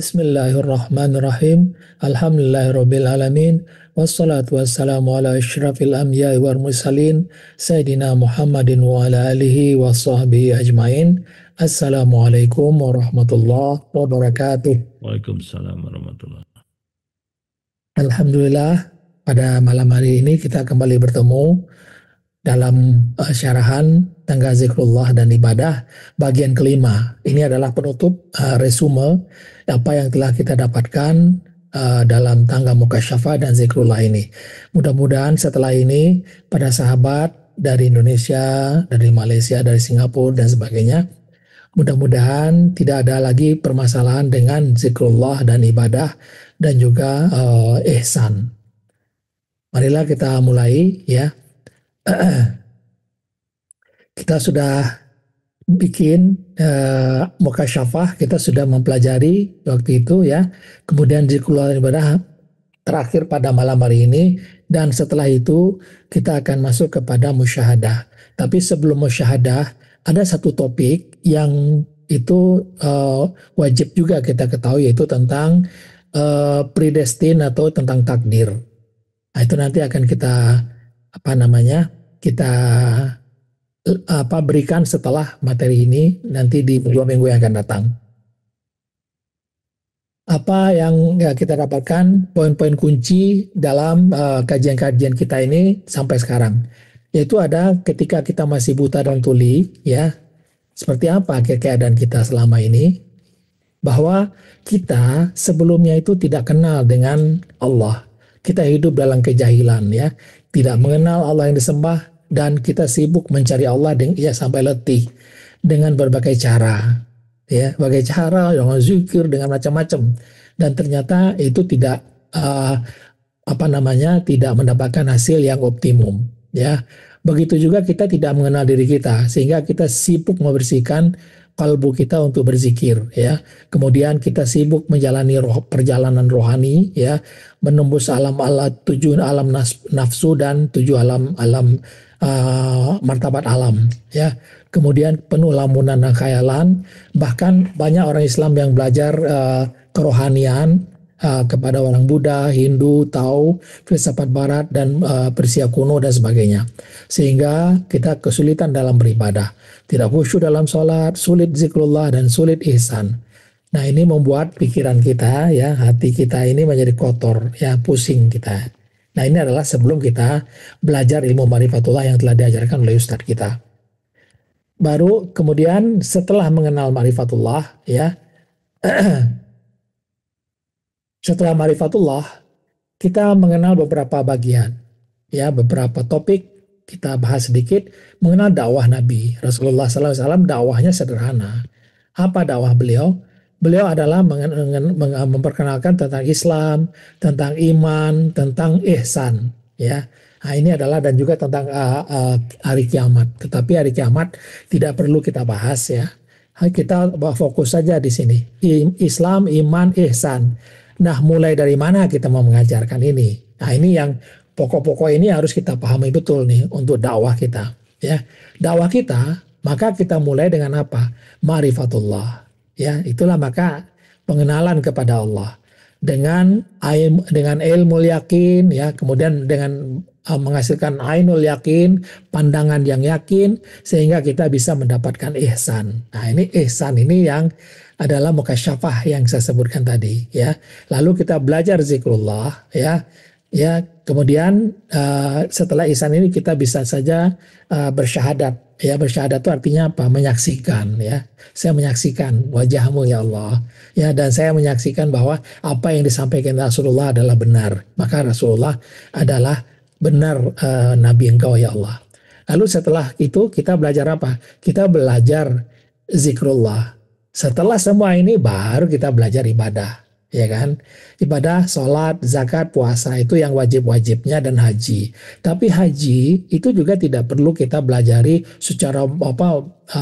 Bismillahirrahmanirrahim. Alhamdulillahirrabbilalamin. Wassalatu wassalamu ala asyrafil anbiya'i wal mursalin. Sayyidina Muhammadin wa ala alihi wa sahbihi ajmain. Assalamualaikum warahmatullahi wabarakatuh. Waalaikumsalam warahmatullahi wabarakatuh. Alhamdulillah, pada malam hari ini kita kembali bertemu dalam syarahan tangga zikrullah dan ibadah bagian kelima. Ini adalah penutup resume apa yang telah kita dapatkan dalam tangga mukasyafah dan zikrullah ini. Mudah-mudahan setelah ini pada sahabat dari Indonesia, dari Malaysia, dari Singapura dan sebagainya, mudah-mudahan tidak ada lagi permasalahan dengan zikrullah dan ibadah dan juga ihsan. Marilah kita mulai ya. Kita sudah bikin mukasyafah, kita sudah mempelajari waktu itu ya. Kemudian zikrullah dan ibadah terakhir pada malam hari ini, dan setelah itu kita akan masuk kepada musyahadah. Tapi sebelum musyahadah ada satu topik yang itu wajib juga kita ketahui, yaitu tentang predestin atau tentang takdir. Nah, itu nanti akan kita berikan setelah materi ini nanti di 2 minggu yang akan datang. Apa yang kita dapatkan, poin-poin kunci dalam kajian-kajian kita ini sampai sekarang, yaitu ada ketika kita masih buta dan tuli ya, seperti apa keadaan kita selama ini, bahwa kita sebelumnya itu tidak kenal dengan Allah. Kita hidup dalam kejahilan ya, tidak mengenal Allah yang disembah, dan kita sibuk mencari Allah sampai letih dengan berbagai cara ya, berbagai cara dengan zikir, dengan macam-macam, dan ternyata itu tidak tidak mendapatkan hasil yang optimum ya. Begitu juga kita tidak mengenal diri kita, sehingga kita sibuk membersihkan kalbu kita untuk berzikir ya. Kemudian kita sibuk menjalani perjalanan rohani ya, menembus tujuh alam nafsu dan 7 alam martabat alam ya. Kemudian penuh lamunan dan khayalan. Bahkan banyak orang Islam yang belajar kerohanian kepada orang Buddha, Hindu, Tao, filsafat Barat, dan Persia kuno dan sebagainya, sehingga kita kesulitan dalam beribadah, tidak khusyuk dalam sholat, sulit zikrullah, dan sulit ihsan. Nah, ini membuat pikiran kita ya, hati kita ini menjadi kotor ya, pusing kita. Nah, ini adalah sebelum kita belajar ilmu ma'rifatullah yang telah diajarkan oleh Ustadz kita. Baru kemudian setelah mengenal ma'rifatullah ya, setelah ma'rifatullah kita mengenal beberapa bagian ya, beberapa topik kita bahas sedikit. Mengenal dakwah Nabi Rasulullah SAW, dakwahnya sederhana. Apa dakwah beliau? Beliau adalah memperkenalkan tentang Islam, tentang iman, tentang ihsan ya. Nah, ini adalah, dan juga tentang hari kiamat. Tetapi hari kiamat tidak perlu kita bahas ya. Kita fokus saja di sini. Islam, iman, ihsan. Nah, mulai dari mana kita mau mengajarkan ini? Nah, ini yang pokok-pokok ini harus kita pahami betul nih untuk dakwah kita ya. Dakwah kita, maka kita mulai dengan apa? Ma'rifatullah ya. Itulah maka pengenalan kepada Allah dengan ilmu yakin ya, kemudian dengan menghasilkan ainul yakin, pandangan yang yakin, sehingga kita bisa mendapatkan ihsan. Nah, ini ihsan ini yang adalah mukasyafah yang saya sebutkan tadi ya. Lalu kita belajar zikrullah ya. Ya, kemudian setelah ihsan ini kita bisa saja bersyahadat ya. Bersyahadat itu artinya apa? Menyaksikan ya. Saya menyaksikan wajahmu ya Allah ya, dan saya menyaksikan bahwa apa yang disampaikan Rasulullah adalah benar. Maka Rasulullah adalah benar Nabi engkau ya Allah. Lalu setelah itu kita belajar apa? Kita belajar zikrullah. Setelah semua ini baru kita belajar ibadah, ya kan? Ibadah, sholat, zakat, puasa itu yang wajib-wajibnya, dan haji. Tapi haji itu juga tidak perlu kita belajari secara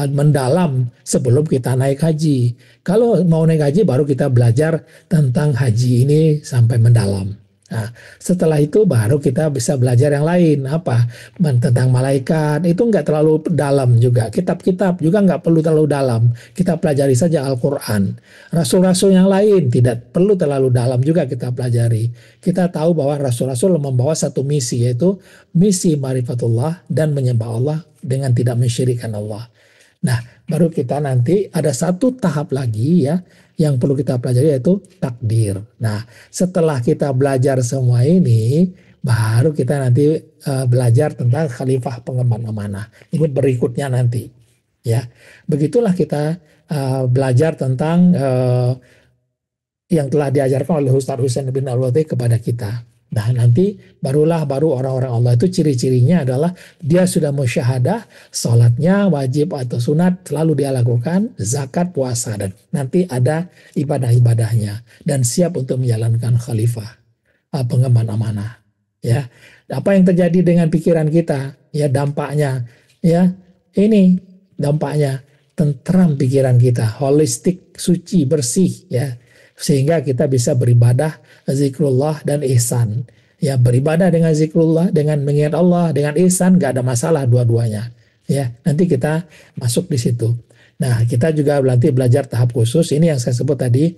mendalam sebelum kita naik haji. Kalau mau naik haji baru kita belajar tentang haji ini sampai mendalam. Nah, setelah itu baru kita bisa belajar yang lain. Apa? Tentang malaikat. Itu nggak terlalu dalam juga. Kitab-kitab juga nggak perlu terlalu dalam. Kita pelajari saja Al-Quran. Rasul-rasul yang lain tidak perlu terlalu dalam juga kita pelajari. Kita tahu bahwa rasul-rasul membawa satu misi, yaitu misi marifatullah dan menyembah Allah dengan tidak mensyirikkan Allah. Nah, baru kita nanti ada satu tahap lagi ya, yang perlu kita pelajari, yaitu takdir. Nah, setelah kita belajar semua ini, baru kita nanti belajar tentang khalifah pengemban amanah. Ini berikutnya nanti. Ya, begitulah kita belajar tentang yang telah diajarkan oleh Ustaz Husain bin Al-Wati kepada kita. Nah, nanti baru orang-orang Allah itu ciri-cirinya adalah dia sudah musyahadah, sholatnya wajib atau sunat selalu dia lakukan, zakat, puasa, dan nanti ada ibadah-ibadahnya dan siap untuk menjalankan khalifah pengemban amanah. Ya, apa yang terjadi dengan pikiran kita? Ya, dampaknya, ya ini dampaknya tentram pikiran kita, holistik, suci, bersih, ya. Sehingga kita bisa beribadah, zikrullah dan ihsan. Ya, beribadah dengan zikrullah, dengan mengingat Allah, dengan ihsan, gak ada masalah dua-duanya. Ya, nanti kita masuk di situ. Nah, kita juga nanti belajar tahap khusus. Ini yang saya sebut tadi,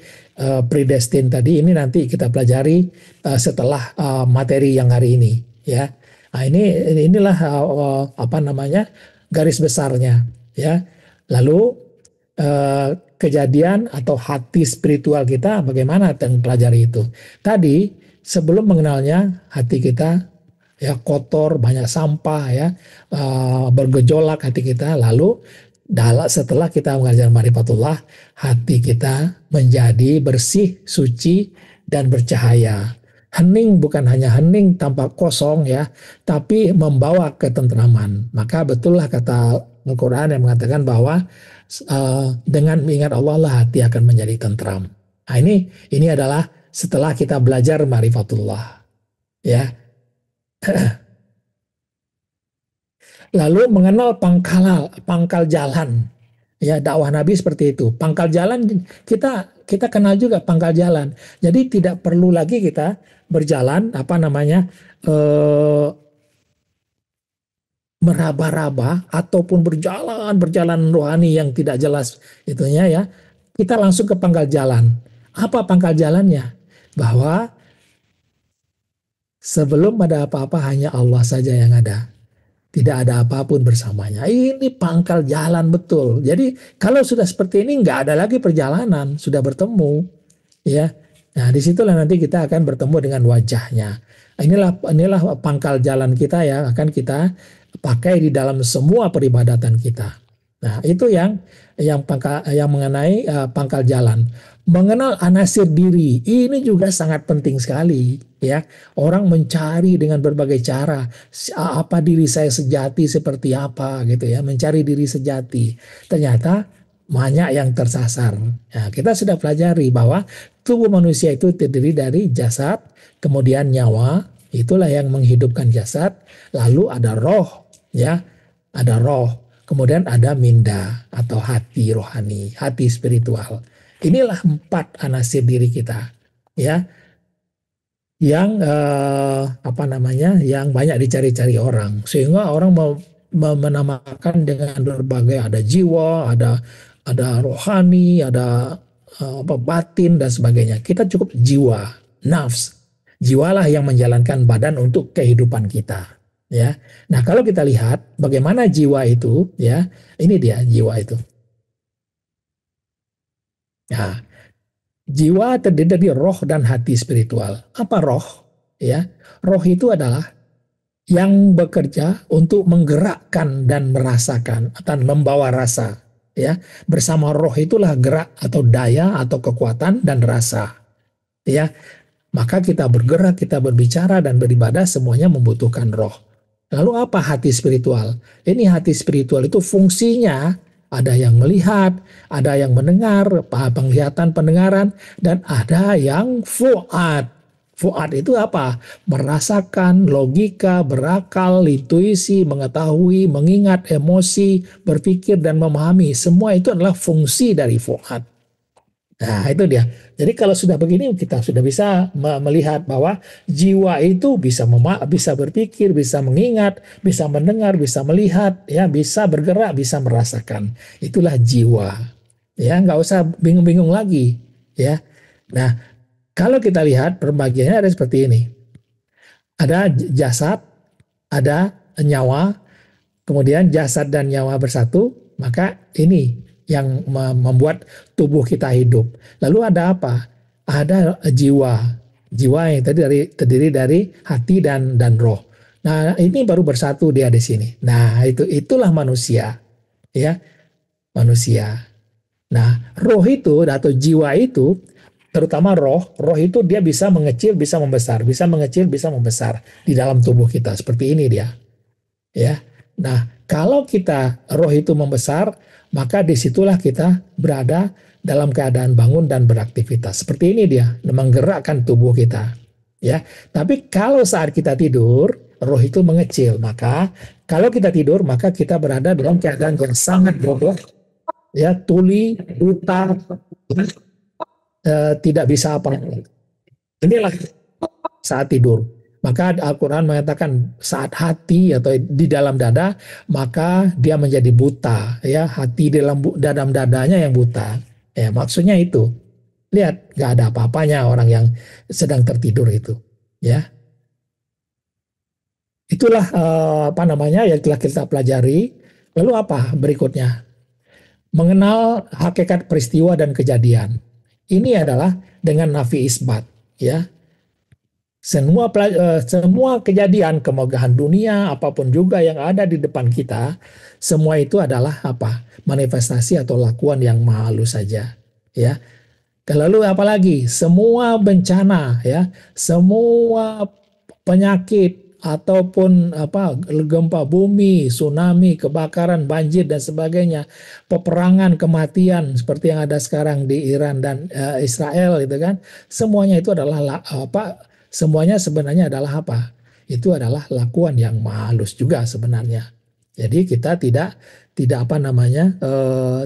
predestin tadi. Ini nanti kita pelajari setelah materi yang hari ini. Ya, nah, inilah garis besarnya. Ya, lalu kejadian atau hati spiritual kita bagaimana tentang pelajari itu. Tadi sebelum mengenalnya hati kita ya kotor, banyak sampah ya, bergejolak hati kita. Lalu setelah kita mengajar marifatullah, hati kita menjadi bersih, suci dan bercahaya. Hening bukan hanya hening tanpa kosong ya, tapi membawa ketentraman. Maka betullah kata Al-Quran yang mengatakan bahwa dengan mengingat Allah lah hati akan menjadi tentram. Nah, ini adalah setelah kita belajar marifatullah. Ya. Lalu mengenal pangkal jalan. Ya, dakwah Nabi seperti itu. Pangkal jalan kita kenal juga pangkal jalan. Jadi tidak perlu lagi kita berjalan meraba-raba ataupun berjalan rohani yang tidak jelas itunya ya. Kita langsung ke pangkal jalan. Apa pangkal jalannya? Bahwa sebelum ada apa-apa hanya Allah saja yang ada. Tidak ada apapun bersamanya. Ini pangkal jalan betul. Jadi kalau sudah seperti ini nggak ada lagi perjalanan, sudah bertemu, ya. Nah, disitulah nanti kita akan bertemu dengan wajahnya. Inilah pangkal jalan kita yang akan kita pakai di dalam semua peribadatan kita. Nah, itu yang mengenai pangkal jalan. Mengenal anasir diri, ini juga sangat penting sekali ya. Orang mencari dengan berbagai cara apa diri saya sejati seperti apa gitu ya, mencari diri sejati. Ternyata banyak yang tersasar. Nah, kita sudah pelajari bahwa tubuh manusia itu terdiri dari jasad, kemudian nyawa, itulah yang menghidupkan jasad, lalu ada roh ya, ada roh. Kemudian ada minda atau hati rohani, hati spiritual. Inilah 4 anasir diri kita, ya, yang yang banyak dicari-cari orang, sehingga orang menamakan dengan berbagai, ada jiwa, ada rohani, ada batin dan sebagainya. Kita cukup jiwa, nafs, jiwalah yang menjalankan badan untuk kehidupan kita. Ya, nah kalau kita lihat bagaimana jiwa itu, ya, ini dia jiwa itu. Nah, jiwa terdiri dari roh dan hati spiritual. Apa roh? Ya, roh itu adalah yang bekerja untuk menggerakkan dan merasakan atau membawa rasa. Ya, bersama roh itulah gerak atau daya atau kekuatan dan rasa. Ya, maka kita bergerak, kita berbicara dan beribadah semuanya membutuhkan roh. Lalu apa hati spiritual? Ini hati spiritual itu fungsinya ada yang melihat, ada yang mendengar, penglihatan, pendengaran, dan ada yang fuad. Fuad itu apa? Merasakan, logika, berakal, intuisi, mengetahui, mengingat, emosi, berpikir, dan memahami. Semua itu adalah fungsi dari fuad. Nah, itu dia. Jadi kalau sudah begini kita sudah bisa melihat bahwa jiwa itu bisa bisa berpikir, bisa mengingat, bisa mendengar, bisa melihat, ya, bisa bergerak, bisa merasakan. Itulah jiwa. Ya, nggak usah bingung-bingung lagi, ya. Nah, kalau kita lihat pembagiannya ada seperti ini. Ada jasad, ada nyawa, kemudian jasad dan nyawa bersatu, maka ini yang membuat tubuh kita hidup. Lalu ada apa? Ada jiwa. Jiwa yang terdiri dari hati dan roh. Nah, ini baru bersatu dia di sini. Nah, itulah manusia, ya, manusia. Nah, roh itu atau jiwa itu, terutama roh itu dia bisa mengecil, bisa membesar, bisa mengecil, bisa membesar di dalam tubuh kita. Seperti ini dia, ya. Nah, kalau kita roh itu membesar, maka disitulah kita berada dalam keadaan bangun dan beraktivitas. Seperti ini dia, menggerakkan tubuh kita, ya. Tapi kalau saat kita tidur, roh itu mengecil. Maka kalau kita tidur, maka kita berada dalam keadaan yang sangat bodoh, ya, tuli, buta, tidak bisa apa-apa. Inilah saat tidur. Maka Al-Quran mengatakan saat hati atau di dalam dada, maka dia menjadi buta. Ya, hati dalam dadanya yang buta. Ya, maksudnya itu. Lihat, nggak ada apa-apanya orang yang sedang tertidur itu. Ya, itulah apa namanya yang telah kita pelajari. Lalu apa berikutnya? Mengenal hakikat peristiwa dan kejadian. Ini adalah dengan nafi isbat, ya. Semua kejadian kemegahan dunia apapun juga yang ada di depan kita, semua itu adalah apa? Manifestasi atau lakuan yang maha halus saja, ya. Lalu apalagi semua bencana, ya, semua penyakit ataupun apa, gempa bumi, tsunami, kebakaran, banjir dan sebagainya, peperangan, kematian seperti yang ada sekarang di Iran dan Israel, itu kan, semuanya itu adalah apa? Semuanya sebenarnya adalah apa? Itu adalah lakuan yang maha halus juga sebenarnya. Jadi kita tidak apa namanya,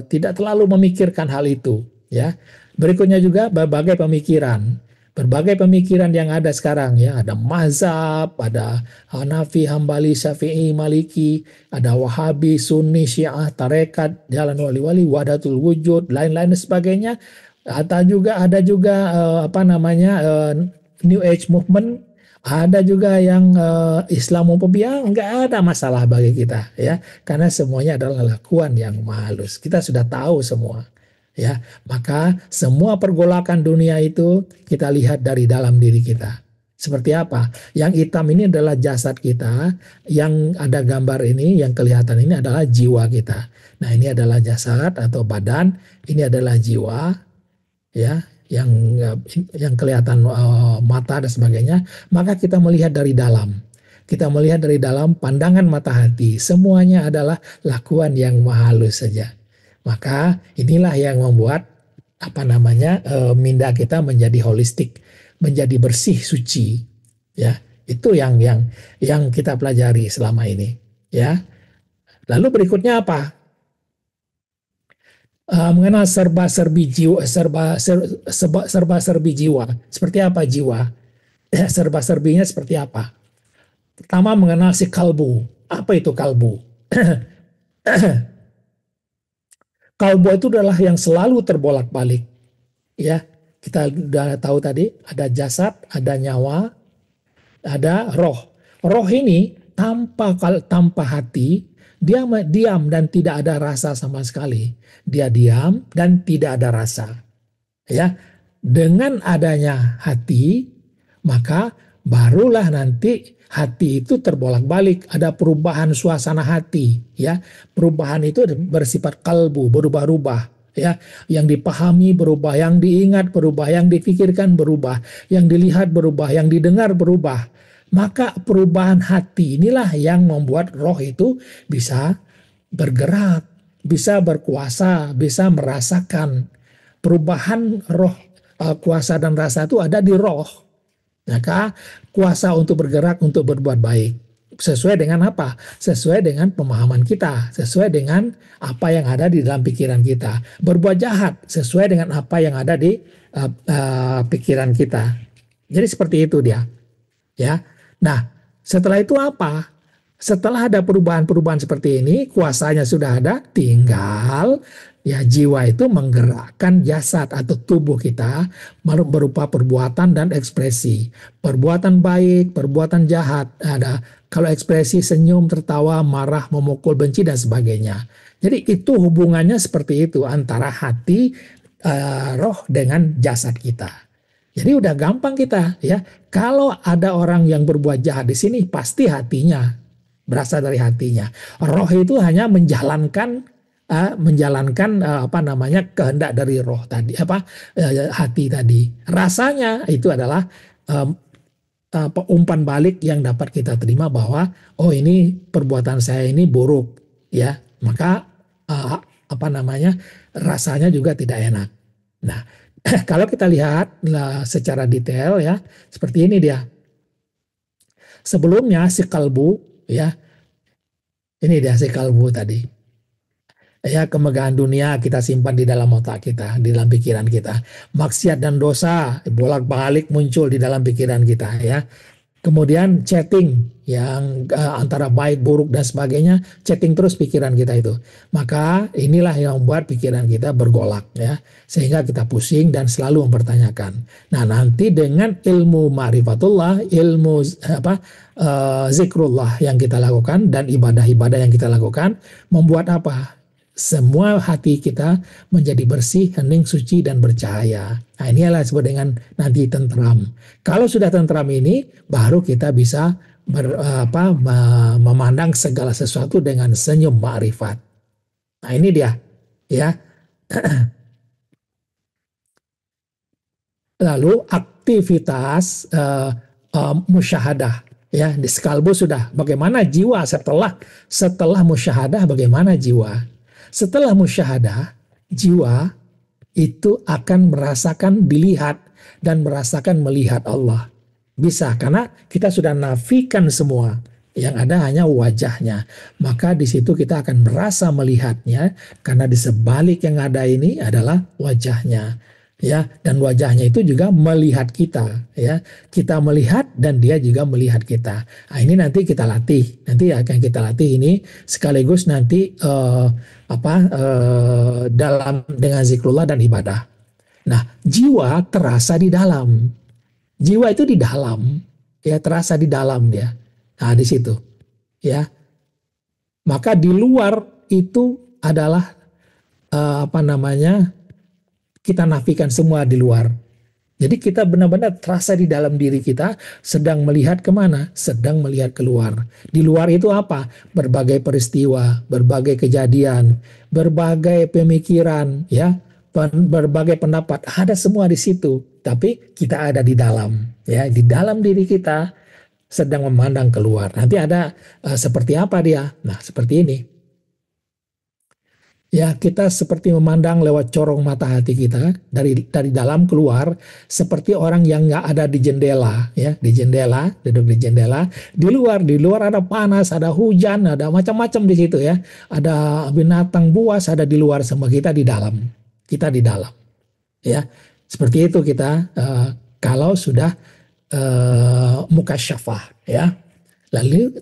tidak terlalu memikirkan hal itu, ya. Berikutnya juga berbagai pemikiran yang ada sekarang, ya, ada mazhab, ada Hanafi, Hambali, Syafi'i, Maliki, ada Wahabi, Sunni, Syiah, Tarekat, Jalan Wali-Wali, Wahdatul Wujud, lain-lain dan sebagainya. Ada juga apa namanya, New Age Movement, ada juga yang Islamophobia. Nggak ada masalah bagi kita, ya, karena semuanya adalah lakuan yang halus. Kita sudah tahu semua. Ya, maka semua pergolakan dunia itu kita lihat dari dalam diri kita. Seperti apa? Yang hitam ini adalah jasad kita, yang ada gambar ini, yang kelihatan ini adalah jiwa kita. Nah, ini adalah jasad atau badan, ini adalah jiwa, ya, yang kelihatan mata dan sebagainya. Maka kita melihat dari dalam. Kita melihat dari dalam pandangan mata hati. Semuanya adalah lakuan yang maha halus saja. Maka inilah yang membuat apa namanya, minda kita menjadi holistik, menjadi bersih, suci, ya. Itu yang kita pelajari selama ini, ya. Lalu berikutnya apa? Mengenal serba-serbi jiwa, serba-serbi jiwa. Seperti apa jiwa? Serba-serbinya seperti apa? Pertama, mengenal si kalbu. Apa itu kalbu? Kalbu itu adalah yang selalu terbolak-balik, ya. Kita sudah tahu tadi ada jasad, ada nyawa, ada roh. Roh ini tanpa hati, dia diam dan tidak ada rasa sama sekali. Dia diam dan tidak ada rasa, ya. Dengan adanya hati, maka barulah nanti hati itu terbolak-balik, ada perubahan suasana hati, ya. Perubahan itu bersifat kalbu, berubah-ubah, ya. Yang dipahami berubah, yang diingat berubah, yang dipikirkan berubah, yang dilihat berubah, yang didengar berubah. Maka perubahan hati inilah yang membuat roh itu bisa bergerak, bisa berkuasa, bisa merasakan. Perubahan roh, kuasa dan rasa itu ada di roh. Maka kuasa untuk bergerak, untuk berbuat baik. Sesuai dengan apa? Sesuai dengan pemahaman kita, sesuai dengan apa yang ada di dalam pikiran kita. Berbuat jahat sesuai dengan apa yang ada di pikiran kita. Jadi seperti itu dia, ya. Nah, setelah itu apa? Setelah ada perubahan-perubahan seperti ini, kuasanya sudah ada, tinggal ya jiwa itu menggerakkan jasad atau tubuh kita berupa perbuatan dan ekspresi. Perbuatan baik, perbuatan jahat, ada kalau ekspresi senyum, tertawa, marah, memukul, benci dan sebagainya. Jadi itu hubungannya seperti itu antara hati, roh dengan jasad kita. Jadi udah gampang kita ya. Kalau ada orang yang berbuat jahat di sini pasti hatinya berasal dari hatinya. Roh itu hanya menjalankan apa namanya kehendak dari roh tadi hati tadi. Rasanya itu adalah umpan balik yang dapat kita terima bahwa oh ini perbuatan saya ini buruk ya. Maka apa namanya rasanya juga tidak enak. Nah, kalau kita lihat secara detail ya, seperti ini dia. Sebelumnya si kalbu ya, ini dia si kalbu tadi. Ya, kemegahan dunia kita simpan di dalam otak kita, di dalam pikiran kita. Maksiat dan dosa bolak-balik muncul di dalam pikiran kita ya. Kemudian chatting yang antara baik, buruk dan sebagainya, chatting terus pikiran kita itu. Maka inilah yang membuat pikiran kita bergolak ya, sehingga kita pusing dan selalu mempertanyakan. Nah, nanti dengan ilmu ma'rifatullah, ilmu zikrullah yang kita lakukan dan ibadah-ibadah yang kita lakukan membuat apa? Semua hati kita menjadi bersih, hening, suci, dan bercahaya. Nah, inilah disebut dengan nanti tentram. Kalau sudah tentram ini, baru kita bisa memandang segala sesuatu dengan senyum ma'rifat. Nah, ini dia, ya. Lalu aktivitas musyahadah, ya. Di kalbu sudah. Bagaimana jiwa setelah musyahadah? Bagaimana jiwa? Setelah musyahadah, jiwa itu akan merasakan dilihat dan merasakan melihat Allah. Bisa, karena kita sudah nafikan semua. Yang ada hanya wajahnya. Maka di situ kita akan merasa melihatnya, karena di sebalik yang ada ini adalah wajahnya. Ya, dan wajahnya itu juga melihat kita, ya. Kita melihat dan dia juga melihat kita. Nah, ini nanti kita latih. Nanti akan kita latih ini sekaligus nanti dalam dengan zikrullah dan ibadah. Nah, jiwa terasa di dalam. Jiwa itu di dalam, ya, terasa di dalam dia. Nah, di situ, ya. Maka di luar itu adalah kita nafikan semua di luar. Jadi kita benar-benar terasa di dalam diri kita sedang melihat kemana? Sedang melihat keluar. Di luar itu apa? Berbagai peristiwa, berbagai kejadian, berbagai pemikiran, ya, berbagai pendapat. Ada semua di situ. Tapi kita ada di dalam, ya, di dalam diri kita sedang memandang keluar. Nanti ada seperti apa dia? Nah, seperti ini. Ya, kita seperti memandang lewat corong mata hati kita dari dalam keluar, seperti orang yang nggak ada di jendela, ya, di jendela, duduk di jendela. Di luar ada panas, ada hujan, ada macam-macam di situ, ya. Ada binatang buas, ada di luar, semua kita di dalam. Kita di dalam, ya. Seperti itu kita kalau sudah mukasyafah, ya. Lalu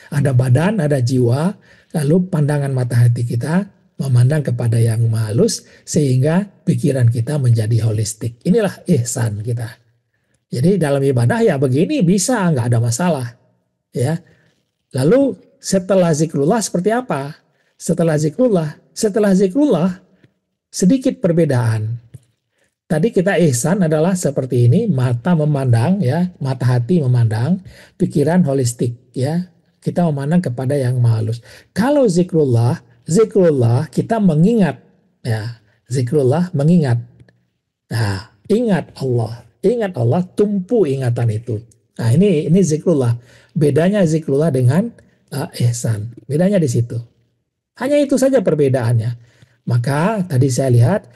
ada badan, ada jiwa. Lalu pandangan mata hati kita memandang kepada yang halus sehingga pikiran kita menjadi holistik. Inilah ihsan kita. Jadi dalam ibadah ya begini bisa, nggak ada masalah. Ya. Lalu setelah zikrullah seperti apa? Setelah zikrullah sedikit perbedaan. Tadi kita ihsan adalah seperti ini, mata memandang, ya, mata hati memandang, pikiran holistik, ya. Kita memandang kepada yang maha halus. Kalau zikrullah kita mengingat, ya, zikrullah mengingat. Nah, ingat Allah, tumpu ingatan itu. Nah, ini zikrullah. Bedanya zikrullah dengan ihsan. Bedanya di situ. Hanya itu saja perbedaannya. Maka tadi saya lihat,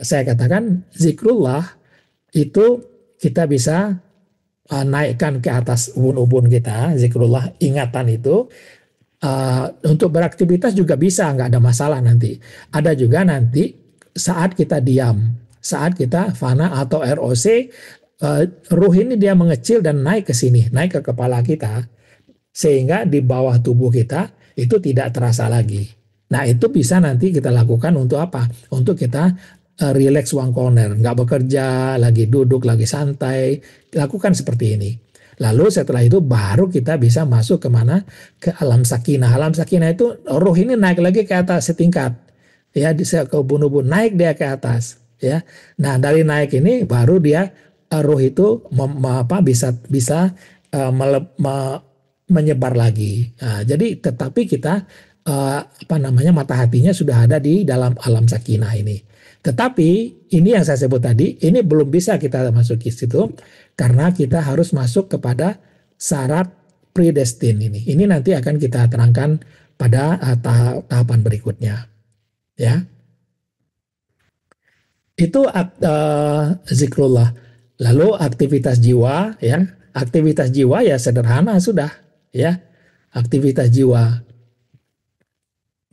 saya katakan zikrullah itu kita bisa naikkan ke atas ubun-ubun kita, zikrullah, ingatan itu. Untuk beraktivitas juga bisa, nggak ada masalah nanti. Ada juga nanti saat kita diam, saat kita fana atau ROC, ruh ini dia mengecil dan naik ke sini, naik ke kepala kita, sehingga di bawah tubuh kita itu tidak terasa lagi. Nah itu bisa nanti kita lakukan untuk apa? Untuk kita relax one corner, nggak bekerja, lagi duduk, lagi santai, lakukan seperti ini. Lalu setelah itu baru kita bisa masuk kemana? Ke alam sakinah. Alam sakinah itu ruh ini naik lagi ke atas setingkat. Ya, bisa ke ubun-ubun, naik dia ke atas. Ya, nah dari naik ini baru dia ruh itu bisa menyebar lagi. Nah, jadi tetapi kita mata hatinya sudah ada di dalam alam sakinah ini. Tetapi ini yang saya sebut tadi, ini belum bisa kita masuki situ karena kita harus masuk kepada syarat predestin ini. Ini nanti akan kita terangkan pada tahapan berikutnya. Ya, itu zikrullah. Lalu aktivitas jiwa, ya, aktivitas jiwa ya sederhana sudah, ya, aktivitas jiwa.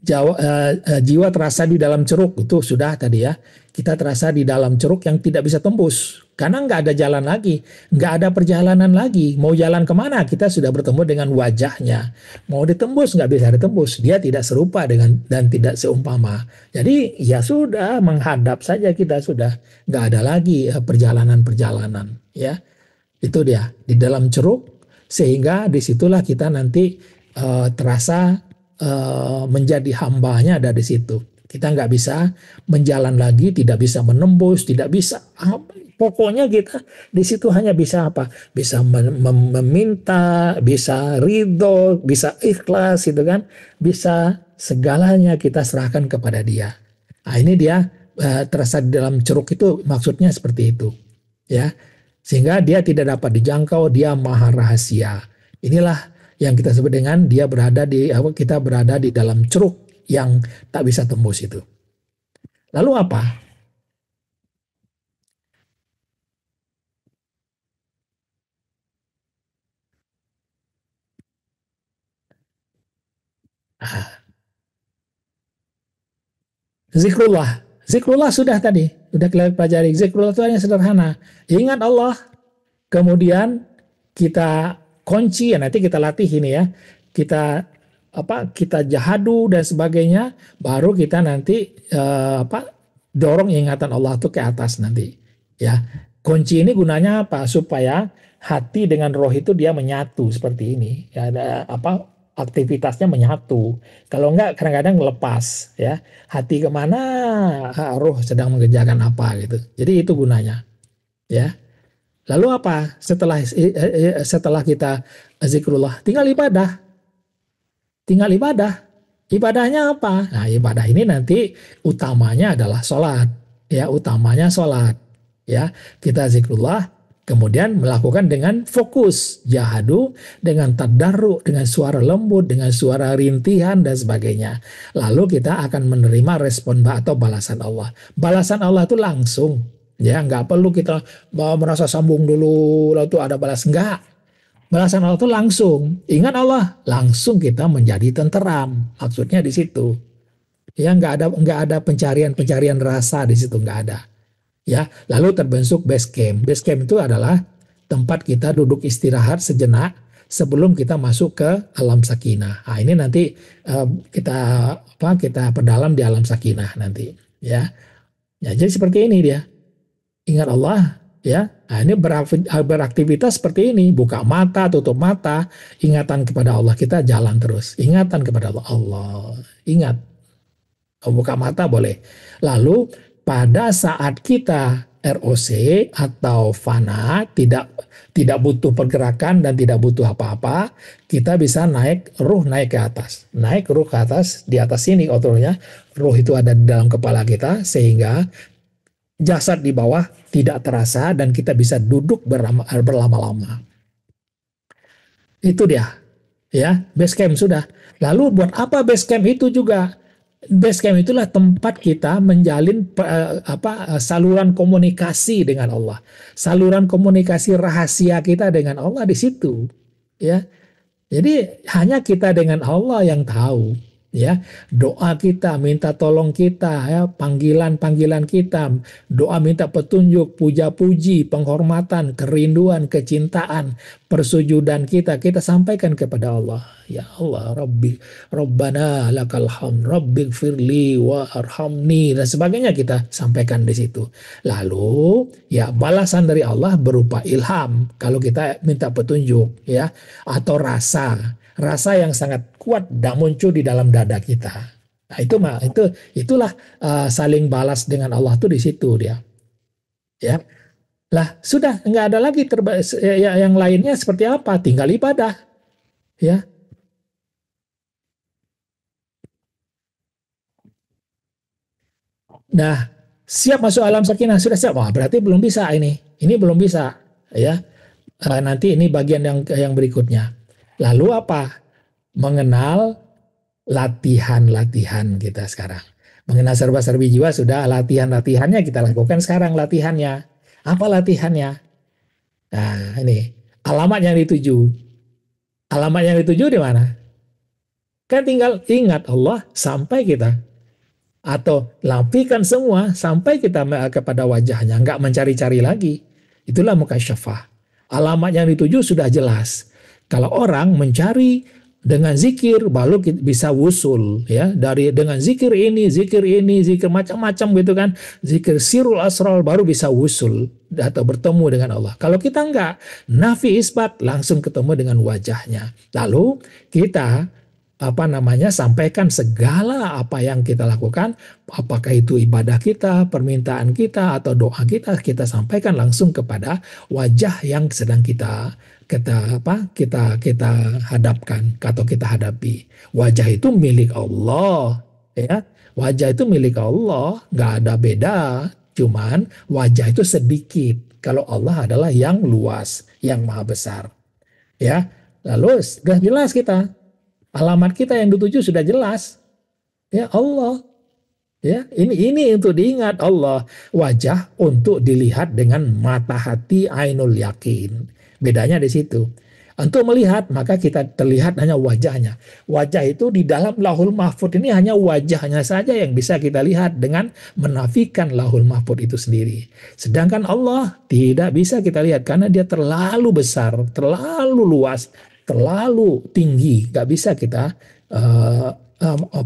Jiwa terasa di dalam ceruk, itu sudah tadi ya, kita terasa di dalam ceruk yang tidak bisa tembus karena nggak ada jalan lagi, nggak ada perjalanan lagi, mau jalan kemana, kita sudah bertemu dengan wajahnya, mau ditembus nggak bisa ditembus, dia tidak serupa dengan dan tidak seumpama, jadi ya sudah menghadap saja, kita sudah nggak ada lagi perjalanan-perjalanan, ya itu dia di dalam ceruk, sehingga disitulah kita nanti terasa menjadi hambanya ada di situ. Kita nggak bisa menjalan lagi, tidak bisa menembus, tidak bisa. Pokoknya kita di situ hanya bisa apa? Bisa meminta, bisa ridho, bisa ikhlas, gitu kan? Bisa segalanya kita serahkan kepada Dia. Nah, ini dia terasa di dalam ceruk itu maksudnya seperti itu, ya. Sehingga dia tidak dapat dijangkau, dia maha rahasia. Inilah yang kita sebut dengan kita berada di dalam ceruk yang tak bisa tembus itu. Lalu apa? Zikrullah. Zikrullah sudah tadi, sudah kita pelajari. Zikrullah itu hanya sederhana. Ingat Allah, kemudian kita kunci, ya nanti kita latih ini ya. Kita jahadu dan sebagainya, baru kita nanti dorong ingatan Allah itu ke atas nanti. Ya, kunci ini gunanya apa? Supaya hati dengan roh itu dia menyatu seperti ini. Ya, ada aktivitasnya menyatu. Kalau enggak kadang-kadang lepas ya. Hati kemana, roh sedang mengerjakan apa gitu. Jadi itu gunanya. Ya. Lalu apa? Setelah kita zikrullah, tinggal ibadah. Tinggal ibadah. Ibadahnya apa? Nah, ibadah ini nanti utamanya adalah sholat. Ya, utamanya sholat. Ya, kita zikrullah, kemudian melakukan dengan fokus, jahadu, dengan tadarru, dengan suara lembut, dengan suara rintihan dan sebagainya. Lalu kita akan menerima respon atau balasan Allah. Balasan Allah itu langsung, ya nggak perlu kita merasa sambung dulu, lalu itu ada balas, nggak. Balasan Allah itu langsung. Ingat Allah, langsung kita menjadi tenteram. Maksudnya di situ. Ya nggak ada pencarian rasa di situ, nggak ada. Ya, lalu terbentuk base camp. Base camp itu adalah tempat kita duduk istirahat sejenak sebelum kita masuk ke alam sakinah. Nah, ini nanti kita perdalam di alam sakinah nanti. Ya, jadi seperti ini dia. Ingat Allah, ya. Nah, ini beraktivitas seperti ini, buka mata, tutup mata, ingatan kepada Allah, kita jalan terus. Ingatan kepada Allah. Allah, ingat. Buka mata boleh. Lalu pada saat kita ROC atau fana, tidak butuh pergerakan dan tidak butuh apa-apa, kita bisa ruh naik ke atas. Naik ruh ke atas, di atas sini kontrolnya, ruh itu ada di dalam kepala kita, sehingga jasad di bawah tidak terasa dan kita bisa duduk berlama-lama. Itu dia, ya, base camp sudah. Lalu buat apa base camp itu juga? Base camp itulah tempat kita menjalin saluran komunikasi dengan Allah, saluran komunikasi rahasia kita dengan Allah di situ, ya. Jadi hanya kita dengan Allah yang tahu, ya. Doa kita, minta tolong kita, ya, panggilan-panggilan kita, doa minta petunjuk, puja-puji, penghormatan, kerinduan, kecintaan, persujudan kita sampaikan kepada Allah. Ya Allah, Rabbana lakal hamd, Rabbighfirli wa arhamni, dan sebagainya kita sampaikan di situ. Lalu ya balasan dari Allah berupa ilham kalau kita minta petunjuk, ya, atau rasa yang sangat kuat dan muncul di dalam dada kita. Nah, itulah saling balas dengan Allah tuh di situ dia. Ya. Lah sudah nggak ada lagi yang lainnya seperti apa? Tinggal ibadah. Ya. Nah, siap masuk alam sakinah, sudah siap. Wah, berarti belum bisa ini. Ini belum bisa, ya. Nanti ini bagian yang berikutnya. Lalu apa? Mengenal latihan-latihan kita sekarang. Mengenal serba-serbi jiwa sudah, latihan-latihannya kita lakukan sekarang latihannya. Apa latihannya? Nah, ini alamat yang dituju. Alamat yang dituju di mana? Kan tinggal ingat Allah sampai kita, atau lampikan semua sampai kita kepada wajahnya, nggak mencari-cari lagi. Itulah mukasyafah. Alamat yang dituju sudah jelas. Kalau orang mencari dengan zikir baru bisa wusul, ya, dengan zikir ini, zikir macam-macam gitu kan, zikir sirul asral baru bisa wusul atau bertemu dengan Allah. Kalau kita enggak, nafi isbat langsung ketemu dengan wajahnya. Lalu kita sampaikan segala apa yang kita lakukan, apakah itu ibadah kita, permintaan kita, atau doa kita sampaikan langsung kepada wajah yang sedang kita hadapkan atau kita hadapi. Wajah itu milik Allah, ya. Wajah itu milik Allah, nggak ada beda. Cuman wajah itu sedikit. Kalau Allah adalah yang luas, yang maha besar, ya. Lalu sudah jelas kita. Alamat kita yang dituju sudah jelas, ya Allah, ya ini untuk diingat Allah. Wajah untuk dilihat dengan mata hati ainul yakin, bedanya di situ. Untuk melihat maka kita terlihat hanya wajahnya. Wajah itu di dalam lauhul mahfud ini hanya wajahnya saja yang bisa kita lihat dengan menafikan lauhul mahfud itu sendiri. Sedangkan Allah tidak bisa kita lihat karena dia terlalu besar, terlalu luas, terlalu tinggi, nggak bisa kita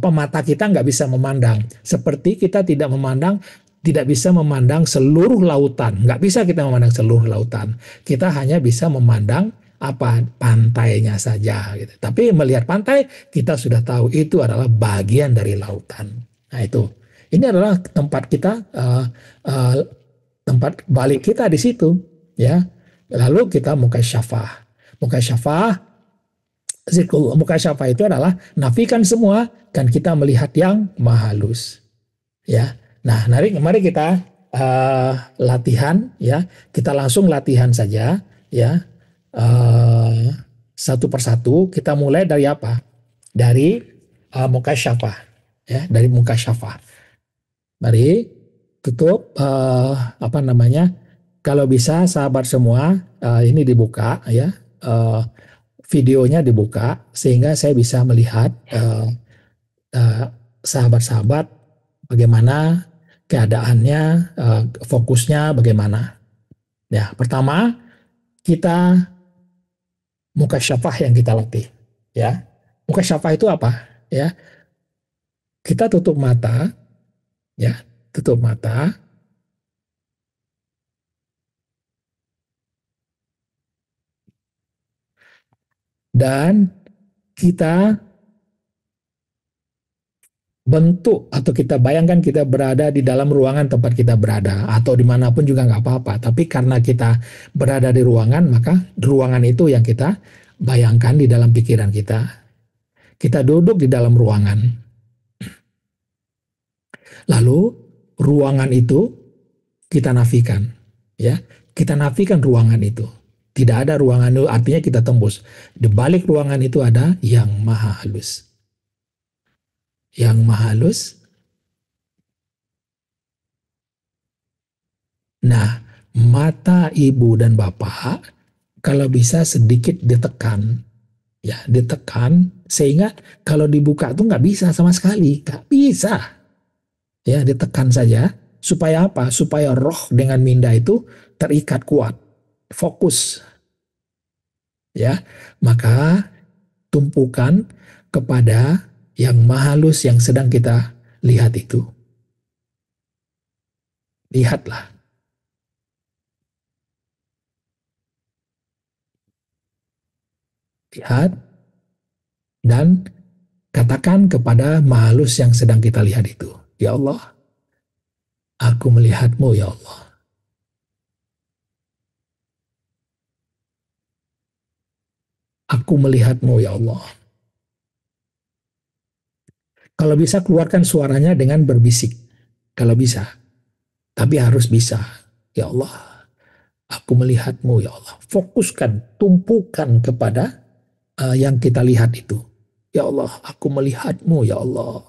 mata kita nggak bisa memandang. Seperti kita tidak bisa memandang seluruh lautan, nggak bisa kita memandang seluruh lautan. Kita hanya bisa memandang pantainya saja. Gitu. Tapi melihat pantai kita sudah tahu itu adalah bagian dari lautan. Nah itu, ini adalah tempat kita, tempat balik kita di situ, ya. Lalu kita mukasyafah. Mukasyafah itu adalah nafikan semua dan kita melihat yang maha halus, ya. Nah, mari kita latihan, ya. Kita langsung latihan saja, ya. Satu persatu kita mulai dari apa? Dari mukasyafah, ya. Dari mukasyafah. Mari tutup kalau bisa sahabat semua ini dibuka, ya. Videonya dibuka sehingga saya bisa melihat sahabat-sahabat bagaimana keadaannya, fokusnya bagaimana. Ya, pertama kita mukasyafah yang kita latih, ya. Mukasyafah itu apa? Ya, kita tutup mata, ya, tutup mata. Dan kita bentuk atau kita bayangkan kita berada di dalam ruangan tempat kita berada, atau dimanapun juga nggak apa-apa. Tapi karena kita berada di ruangan, maka ruangan itu yang kita bayangkan di dalam pikiran kita. Kita duduk di dalam ruangan. Lalu ruangan itu kita nafikan, ya. Kita nafikan ruangan itu. Tidak ada ruangan itu, artinya kita tembus. Di balik ruangan itu ada yang maha halus. Yang maha halus. Nah, mata ibu dan bapak kalau bisa sedikit ditekan, ya ditekan sehingga kalau dibuka tuh nggak bisa sama sekali, nggak bisa. Ya ditekan saja supaya apa? Supaya roh dengan minda itu terikat kuat, fokus, ya. Maka tumpukan kepada yang maha halus yang sedang kita lihat itu. Lihatlah, lihat dan katakan kepada maha halus yang sedang kita lihat itu. Ya Allah, aku melihatmu ya Allah. Aku melihatmu ya Allah. Kalau bisa keluarkan suaranya dengan berbisik. Kalau bisa. Tapi harus bisa. Ya Allah, aku melihatmu ya Allah. Fokuskan, tumpukan kepada yang kita lihat itu. Ya Allah, aku melihatmu ya Allah.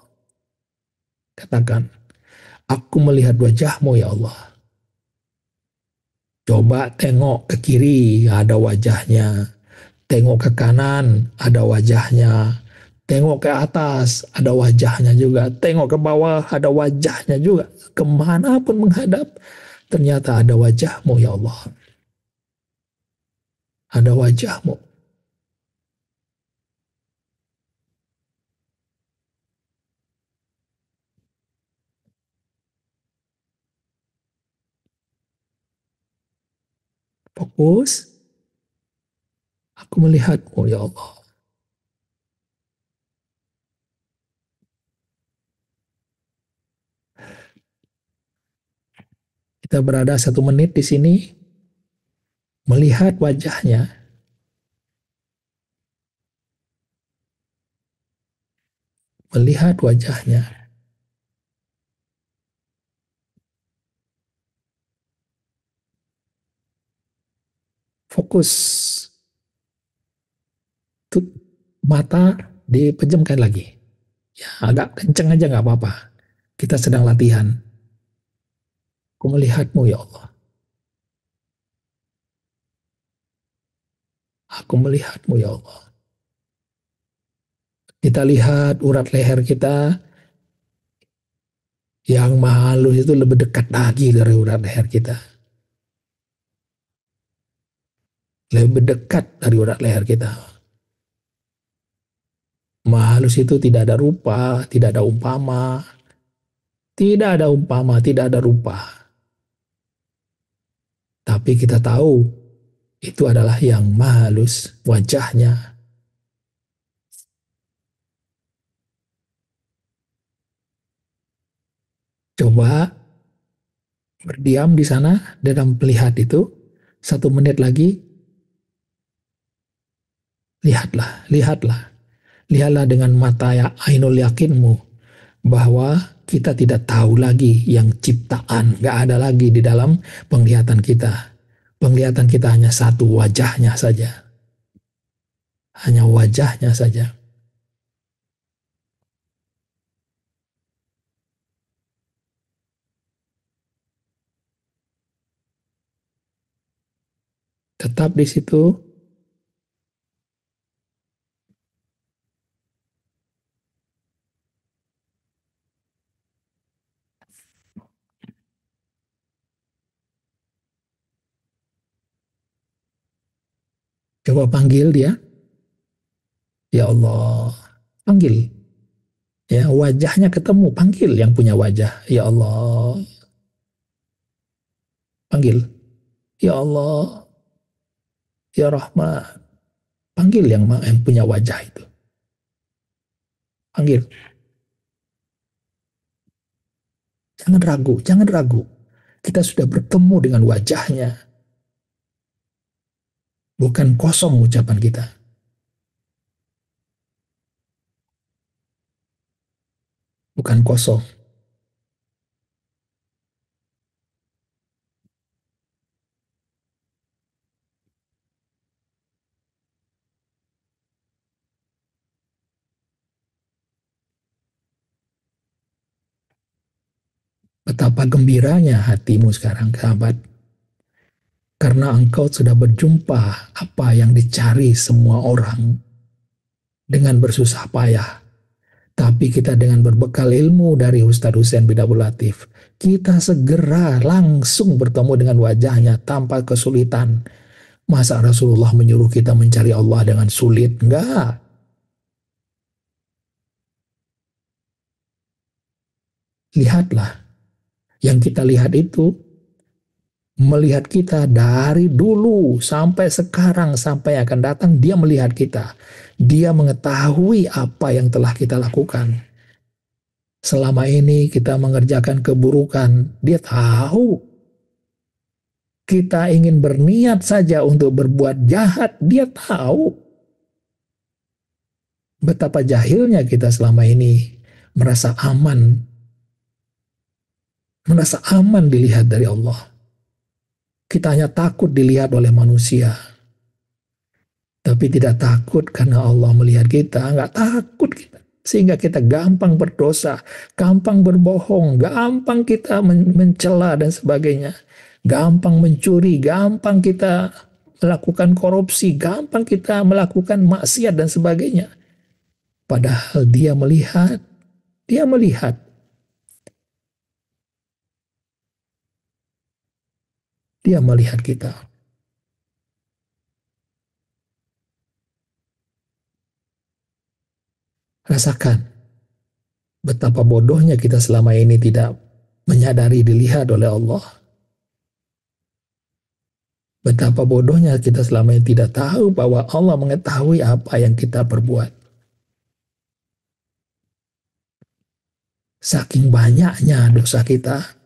Katakan, aku melihat wajahmu ya Allah. Coba tengok ke kiri, ada wajahnya. Tengok ke kanan, ada wajahnya. Tengok ke atas, ada wajahnya juga. Tengok ke bawah, ada wajahnya juga. Kemanapun menghadap, ternyata ada wajahmu ya Allah. Ada wajahmu. Fokus, aku melihatmu ya Allah. Kita berada 1 menit di sini, melihat wajahnya, melihat wajahnya. Fokus, tut, mata dipejamkan lagi. Ya, agak kenceng aja nggak apa-apa. Kita sedang latihan. Aku melihatmu ya Allah. Aku melihatmu ya Allah. Kita lihat urat leher kita yang maha halus itu lebih dekat lagi dari urat leher kita. Lebih dekat dari urat leher kita. Maha halus itu tidak ada rupa, tidak ada umpama, tidak ada umpama, tidak ada rupa. Tapi kita tahu itu adalah yang maha halus wajahnya. Coba berdiam di sana dalam melihat itu 1 menit lagi. Lihatlah, lihatlah, lihatlah dengan mata ya ainul yakinmu bahwa kita tidak tahu lagi yang ciptaan, gak ada lagi di dalam penglihatan kita. Penglihatan kita hanya satu, wajahnya saja. Hanya wajahnya saja. Tetap di situ, coba panggil dia. Ya Allah, panggil. Ya, wajahnya ketemu, panggil yang punya wajah. Ya Allah, panggil. Ya Allah, ya Rahman, panggil yang punya wajah itu. Panggil. Jangan ragu, jangan ragu. Kita sudah bertemu dengan wajahnya. Bukan kosong ucapan kita. Bukan kosong. Betapa gembiranya hatimu sekarang, sahabat. Karena engkau sudah berjumpa apa yang dicari semua orang dengan bersusah payah. Tapi kita dengan berbekal ilmu dari Ustadz Hussein bin Abdul Latif, kita segera langsung bertemu dengan wajahnya tanpa kesulitan. Masa Rasulullah menyuruh kita mencari Allah dengan sulit? Enggak. Lihatlah. Yang kita lihat itu melihat kita dari dulu sampai sekarang, sampai akan datang, dia melihat kita. Dia mengetahui apa yang telah kita lakukan. Selama ini kita mengerjakan keburukan, dia tahu. Kita ingin berniat saja untuk berbuat jahat, dia tahu. Betapa jahilnya kita selama ini merasa aman dilihat dari Allah. Kita hanya takut dilihat oleh manusia. Tapi tidak takut karena Allah melihat kita, nggak takut kita. Sehingga kita gampang berdosa, gampang berbohong, gampang kita mencela dan sebagainya. Gampang mencuri, gampang kita melakukan korupsi, gampang kita melakukan maksiat dan sebagainya. Padahal dia melihat, dia melihat. Dia melihat kita. Rasakan betapa bodohnya kita selama ini tidak menyadari dilihat oleh Allah. Betapa bodohnya kita selama ini tidak tahu bahwa Allah mengetahui apa yang kita perbuat. Saking banyaknya dosa kita,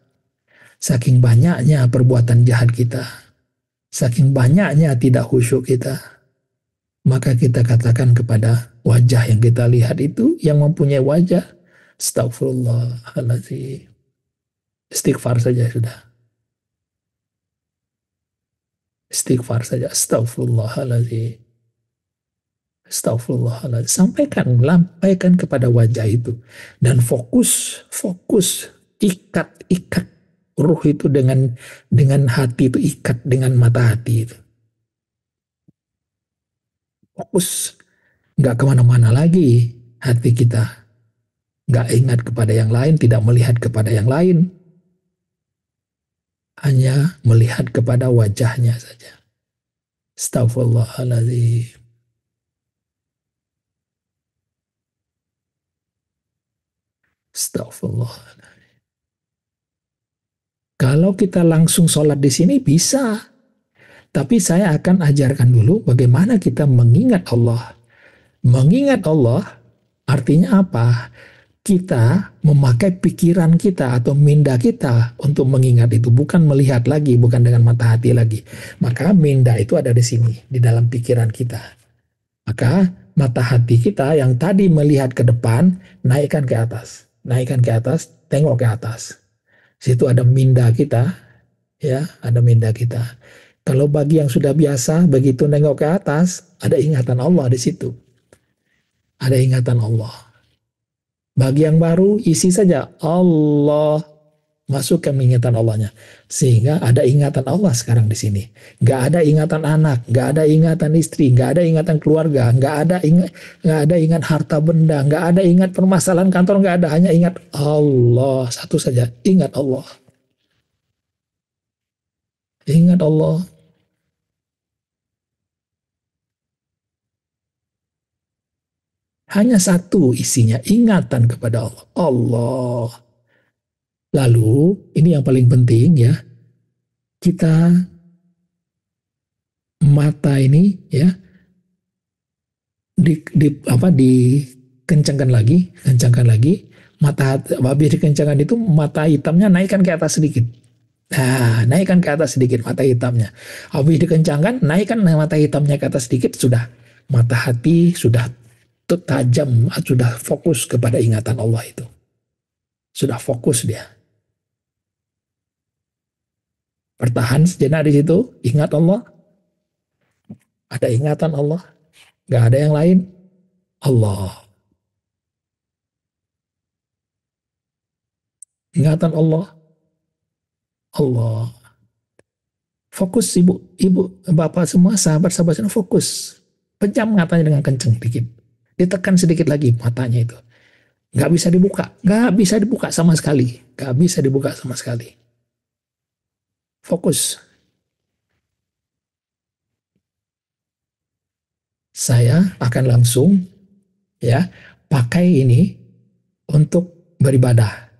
saking banyaknya perbuatan jahat kita, saking banyaknya tidak khusyuk kita, maka kita katakan kepada wajah yang kita lihat itu, yang mempunyai wajah, astagfirullahaladzim. Istighfar saja sudah. Istighfar saja. Astagfirullahaladzim. Astagfirullahaladzim. Lampaikan kepada wajah itu. Dan fokus, ikat ruh itu dengan hati itu, ikat dengan mata hati itu. Fokus. Nggak kemana-mana lagi hati kita. Nggak ingat kepada yang lain, tidak melihat kepada yang lain. Hanya melihat kepada wajahnya saja. Astagfirullahaladzim. Astagfirullahaladzim. Kalau kita langsung sholat di sini bisa. Tapi saya akan ajarkan dulu bagaimana kita mengingat Allah. Mengingat Allah artinya apa? Kita memakai pikiran kita atau minda kita untuk mengingat itu. Bukan melihat lagi, bukan dengan mata hati lagi. Maka minda itu ada di sini, di dalam pikiran kita. Maka mata hati kita yang tadi melihat ke depan, naikkan ke atas. Naikkan ke atas, tengok ke atas. Situ ada minda kita, ya, ada minda kita. Kalau bagi yang sudah biasa, begitu nengok ke atas, ada ingatan Allah di situ. Ada ingatan Allah. Bagi yang baru, isi saja Allah, masukkan ingatan Allahnya, sehingga ada ingatan Allah sekarang di sini. Gak ada ingatan anak, gak ada ingatan istri, gak ada ingatan keluarga, gak ada ingat harta benda, gak ada ingat permasalahan kantor, gak ada, hanya ingat Allah, satu saja, ingat Allah. Ingat Allah. Hanya satu isinya, ingatan kepada Allah. Allah. Lalu, ini yang paling penting ya, kita mata ini ya dikencangkan lagi, mata habis dikencangkan itu mata hitamnya naikkan ke atas sedikit. Nah, naikkan ke atas sedikit mata hitamnya. Habis dikencangkan, naikkan mata hitamnya ke atas sedikit, sudah. Mata hati sudah tajam, sudah fokus kepada ingatan Allah itu. Sudah fokus dia. Bertahan sejenak di situ, ingat Allah. Ada ingatan Allah, gak ada yang lain. Allah. Ingatan Allah. Allah. Fokus ibu, bapak semua, sahabat-sahabat semua fokus. Pejam matanya dengan kenceng dikit. Ditekan sedikit lagi matanya itu. Nggak bisa dibuka. Nggak bisa dibuka sama sekali. Nggak bisa dibuka sama sekali. Fokus. Saya akan langsung ya pakai ini untuk beribadah.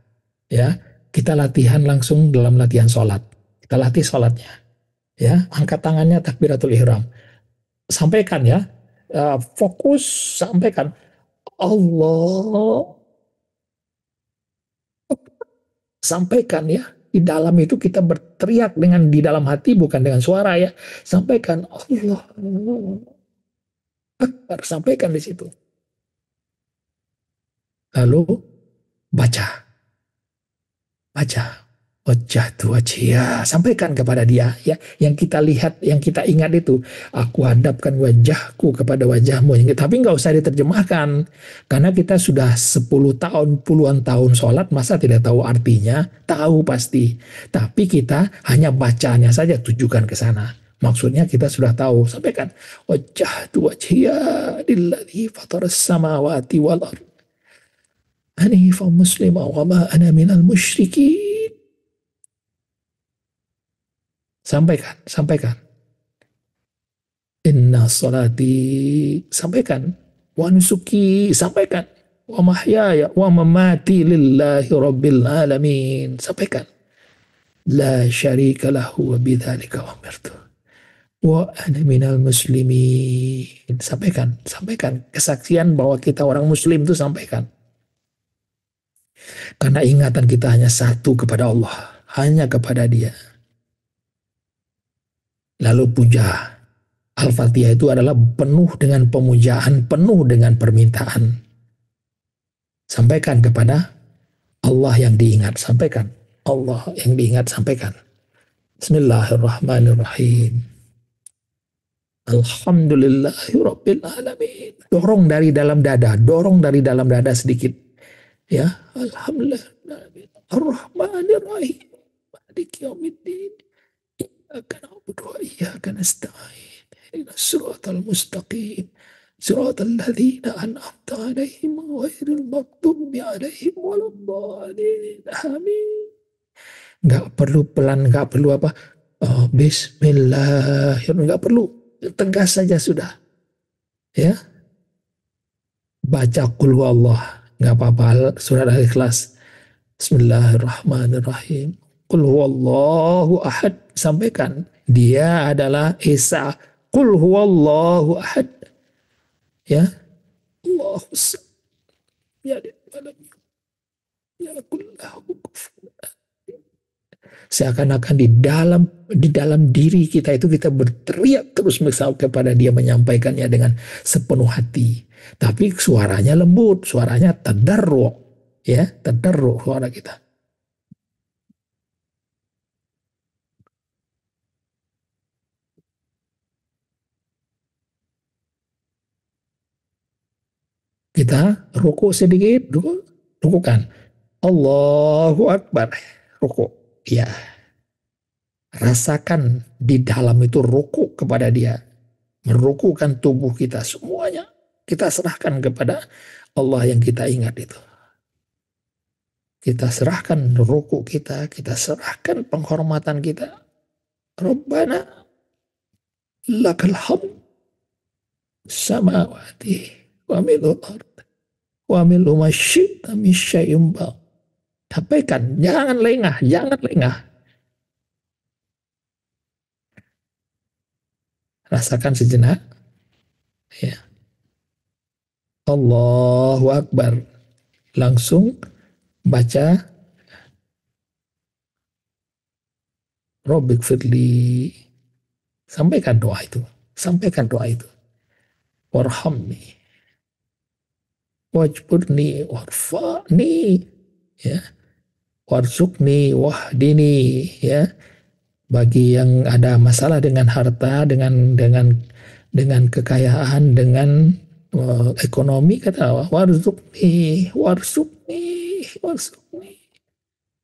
Ya, kita latihan langsung dalam latihan sholat. Kita latih sholatnya. Ya, angkat tangannya takbiratul ihram. Sampaikan ya, fokus sampaikan Allah, sampaikan ya. Di dalam itu kita berteriak dengan di dalam hati bukan dengan suara ya. Sampaikan Allah Akbar, sampaikan di situ. Lalu baca, baca. Wajah tu wajah, sampaikan kepada dia ya. Yang kita lihat, yang kita ingat itu, aku hadapkan wajahku kepada wajahmu. Tapi nggak usah diterjemahkan, karena kita sudah 10 tahun, puluhan tahun sholat, masa tidak tahu artinya? Tahu pasti. Tapi kita hanya bacanya saja, tujukan ke sana. Maksudnya kita sudah tahu. Sampaikan wajah tu wajah lilladzi fataras samawati wal ardh hanifan muslima wa ma ana minal musyrikin. Sampaikan, sampaikan. Inna salati, sampaikan. Wa nusuki, sampaikan. Wa mahyaya, wa mamati lillahi rabbil alamin. Sampaikan. La syarika lahu wa bidzalika umirtu. Wa ana minal muslimin. Sampaikan, sampaikan. Kesaksian bahwa kita orang muslim itu sampaikan. Karena ingatan kita hanya satu kepada Allah. Hanya kepada dia. Lalu puja. Al-Fatihah itu adalah penuh dengan pemujaan, penuh dengan permintaan. Sampaikan kepada Allah yang diingat, sampaikan. Allah yang diingat, sampaikan. Bismillahirrahmanirrahim. Alhamdulillahirabbil alamin. Dorong dari dalam dada, dorong dari dalam dada sedikit. Ya, alhamdulillah. Ar-Rahmanir-Rahim. Maliki yaumiddin. Iyyaka na'budu wa iyyaka nasta'in. Ihdinas siratal mustaqim. Siratal ladzina an'amta 'alaihim ghairil maghdubi 'alaihim waladdallin. Amin. Enggak perlu pelan, enggak perlu apa? Bismillahirrahmanirrahim, enggak perlu. Tegas saja sudah. Ya. Baca qul huwallah, enggak apa-apa surat Al-Ikhlas. Bismillahirrahmanirrahim. Qul huwallahu ahad, sampaikan dia adalah Esa. Qul huwallahu ahad. Ya. Allahu ya ya kullahu kufuwan. Seakan-akan di dalam diri kita itu kita berteriak terus kepada dia, menyampaikannya dengan sepenuh hati. Tapi suaranya lembut, suaranya tadarru, ya, tadarru suara kita. Kita ruku sedikit, rukukan. Allahu Akbar, ruku. Ya, rasakan di dalam itu ruku kepada dia. Merukukan tubuh kita semuanya. Kita serahkan kepada Allah yang kita ingat itu. Kita serahkan ruku kita serahkan penghormatan kita. Rabbana lakal hamd samawati wa milul ard wa milu masyita misya'im ba. Sampaikan, jangan lengah, jangan lengah. Rasakan sejenak. Ya. Allahu Akbar. Langsung baca Rabbik firli. Sampaikan doa itu. Sampaikan doa itu. Warhamni. Wajburni warfa'ni. Ya. Warzukni wahdini. Ya. Bagi yang ada masalah dengan harta, dengan kekayaan, dengan ekonomi, kata warzukni.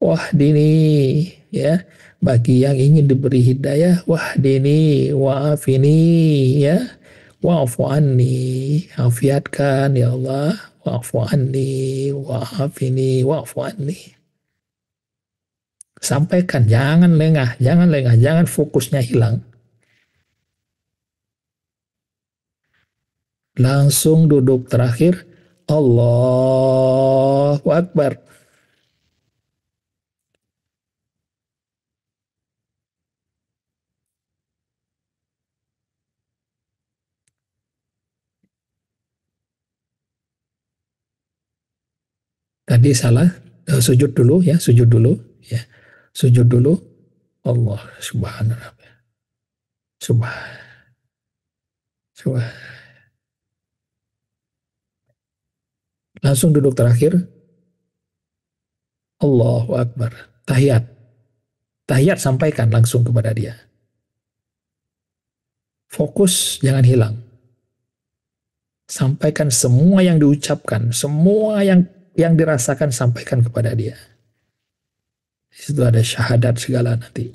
wahdini, ya. Bagi yang ingin diberi hidayah, wahdini, wa'afini, ya. Wa'fu anni, afiatkan ya Allah, wa'fu anni, wa'afini, wa'fu anni. Sampaikan, jangan lengah, jangan lengah, jangan fokusnya hilang. Langsung duduk terakhir, Allahu Akbar. Tadi salah, sujud dulu ya, sujud dulu ya. Sujud dulu. Allah subhanallah. Subhan, subhan. Langsung duduk terakhir. Allahu Akbar. Tahiyat. Tahiyat sampaikan langsung kepada dia. Fokus jangan hilang. Sampaikan semua yang diucapkan, semua yang dirasakan sampaikan kepada dia. Di situ ada syahadat segala nanti.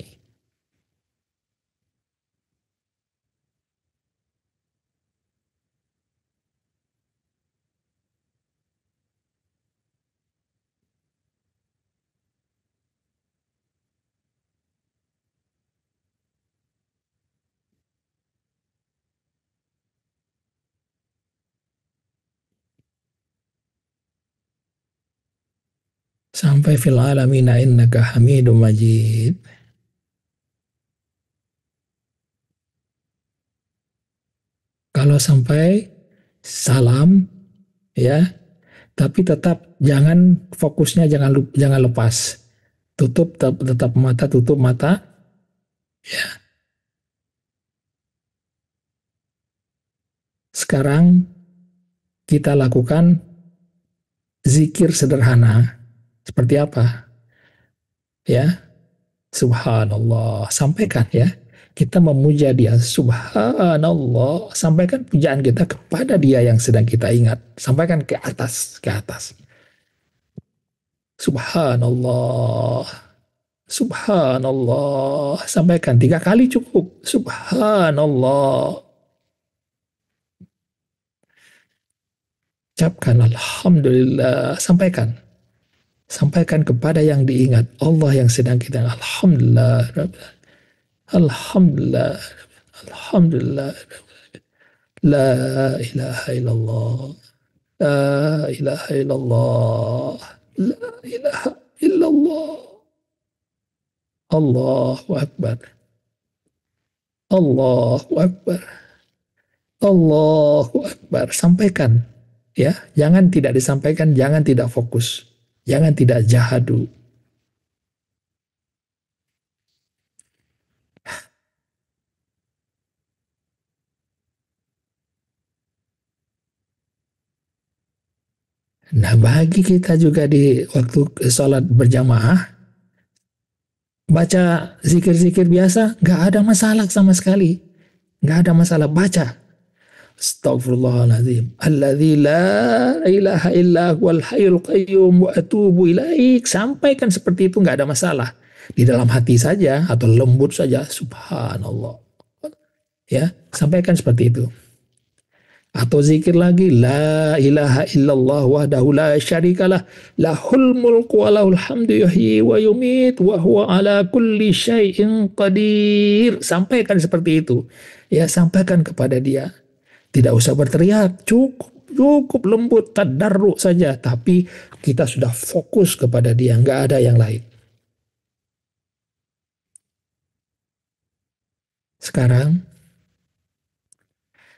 Sampai fil alamina innaka hamidum majid. Kalau sampai salam ya, tapi tetap jangan fokusnya jangan lepas. Tutup tetap mata, tutup mata. Sekarang kita lakukan zikir sederhana. Seperti apa? Ya, subhanallah. Sampaikan ya. Kita memuja dia, subhanallah. Sampaikan pujaan kita kepada dia yang sedang kita ingat. Sampaikan ke atas, ke atas. Subhanallah. Subhanallah. Sampaikan 3 kali cukup. Subhanallah. Ucapkan Alhamdulillah. Sampaikan. Sampaikan kepada yang diingat. Allah yang sedang kita. Alhamdulillah. Alhamdulillah. Alhamdulillah. La ilaha illallah. La ilaha illallah. La ilaha illallah. Allahu Akbar. Allahu Akbar. Allahu Akbar. Sampaikan. Ya, jangan tidak disampaikan, jangan tidak fokus. Jangan tidak jahadu. Nah, bagi kita juga di waktu sholat berjamaah, baca zikir-zikir biasa, nggak ada masalah sama sekali. Nggak ada masalah, baca. Astaghfirullahaladzim. Alladzi la ilaha illa huwal hayyul qayyum wa atubu ilaik. Sampaikan seperti itu, nggak ada masalah. Di dalam hati saja atau lembut saja. Subhanallah. Ya, sampaikan seperti itu. Atau zikir lagi, la ilaha illallah wahdahu la syarikalah lahul mulku wa lahul hamdu yuhyi wa yumit wa huwa ala kulli syai'in qadir. Sampaikan seperti itu. Ya, sampaikan kepada dia. Tidak usah berteriak, cukup lembut, tadarruk saja. Tapi kita sudah fokus kepada dia, nggak ada yang lain. Sekarang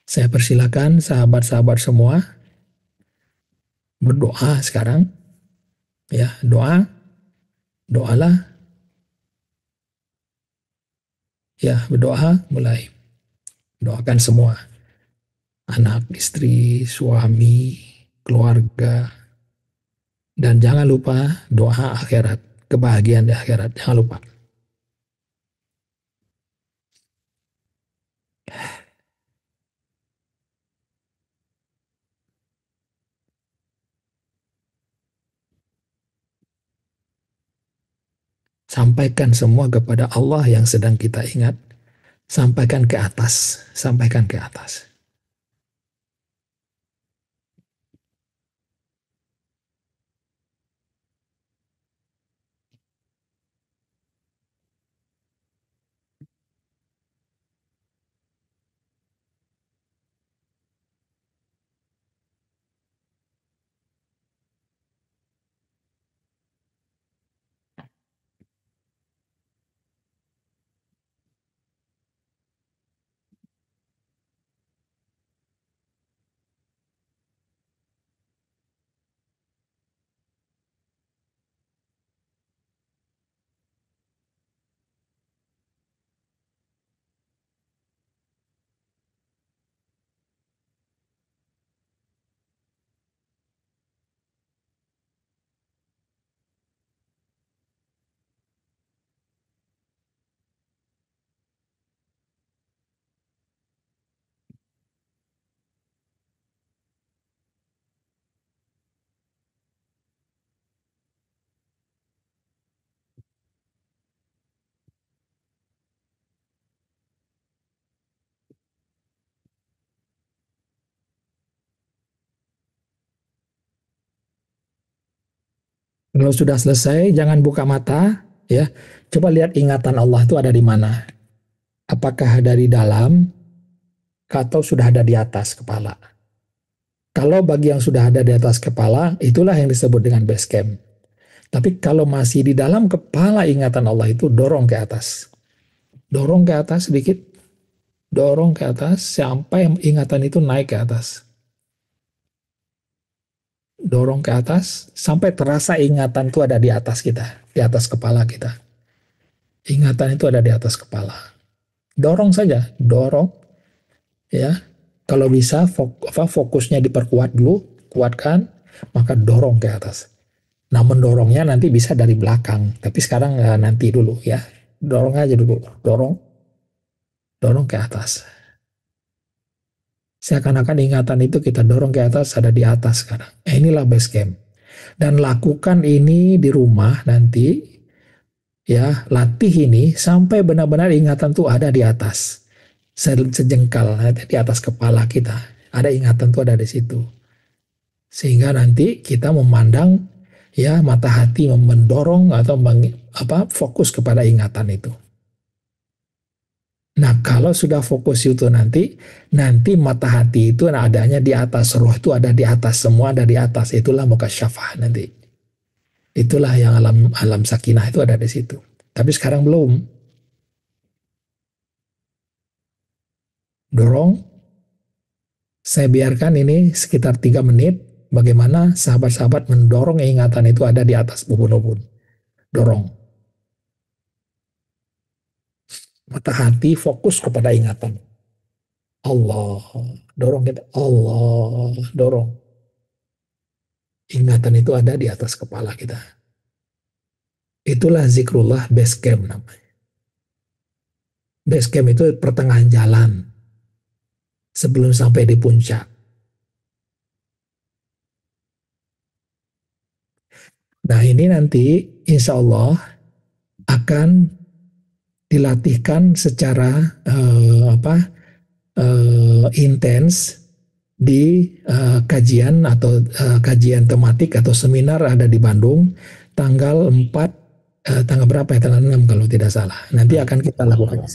saya persilakan sahabat-sahabat semua berdoa sekarang. Ya, doalah. Ya, berdoa mulai. Doakan semua. Anak, istri, suami, keluarga. Dan jangan lupa doa akhirat. Kebahagiaan di akhirat, jangan lupa. Sampaikan semua kepada Allah yang sedang kita ingat. Sampaikan ke atas. Sampaikan ke atas. Kalau sudah selesai, jangan buka mata, ya. Coba lihat ingatan Allah itu ada di mana. Apakah ada di dalam atau sudah ada di atas kepala. Kalau bagi yang sudah ada di atas kepala, itulah yang disebut dengan base camp. Tapi kalau masih di dalam kepala ingatan Allah itu, dorong ke atas. Dorong ke atas sedikit, dorong ke atas sampai ingatan itu naik ke atas. Dorong ke atas sampai terasa ingatan itu ada di atas kita, di atas kepala kita. Ingatan itu ada di atas kepala. Dorong saja, dorong, ya. Kalau bisa fokusnya diperkuat dulu, kuatkan, maka dorong ke atas. Nah, mendorongnya nanti bisa dari belakang, tapi sekarang nanti dulu ya. Dorong aja dulu, dorong, dorong ke atas. Seakan-akan ingatan itu kita dorong ke atas, ada di atas sekarang. Inilah base camp. Dan lakukan ini di rumah nanti, ya, latih ini sampai benar-benar ingatan tuh ada di atas. Sejengkal di atas kepala kita. Ada ingatan tuh ada di situ. Sehingga nanti kita memandang, ya, mata hati mendorong atau fokus kepada ingatan itu. Nah, kalau sudah fokus itu nanti mata hati itu adanya di atas, roh itu ada di atas, semua ada di atas. Itulah mukasyafah nanti. Itulah yang alam sakinah itu ada di situ. Tapi sekarang belum. Dorong. Saya biarkan ini sekitar 3 menit. Bagaimana sahabat-sahabat mendorong ingatan itu ada di atas ubun-ubun. Dorong. Mata hati fokus kepada ingatan. Allah. Dorong kita. Allah. Dorong. Ingatan itu ada di atas kepala kita. Itulah zikrullah base camp namanya. Base camp itu pertengahan jalan. Sebelum sampai di puncak. Nah, ini nanti insya Allah akan dilatihkan secara intens di kajian atau kajian tematik atau seminar ada di Bandung tanggal 4 tanggal berapa ya, tanggal 6 kalau tidak salah. Nanti akan kita lakukan.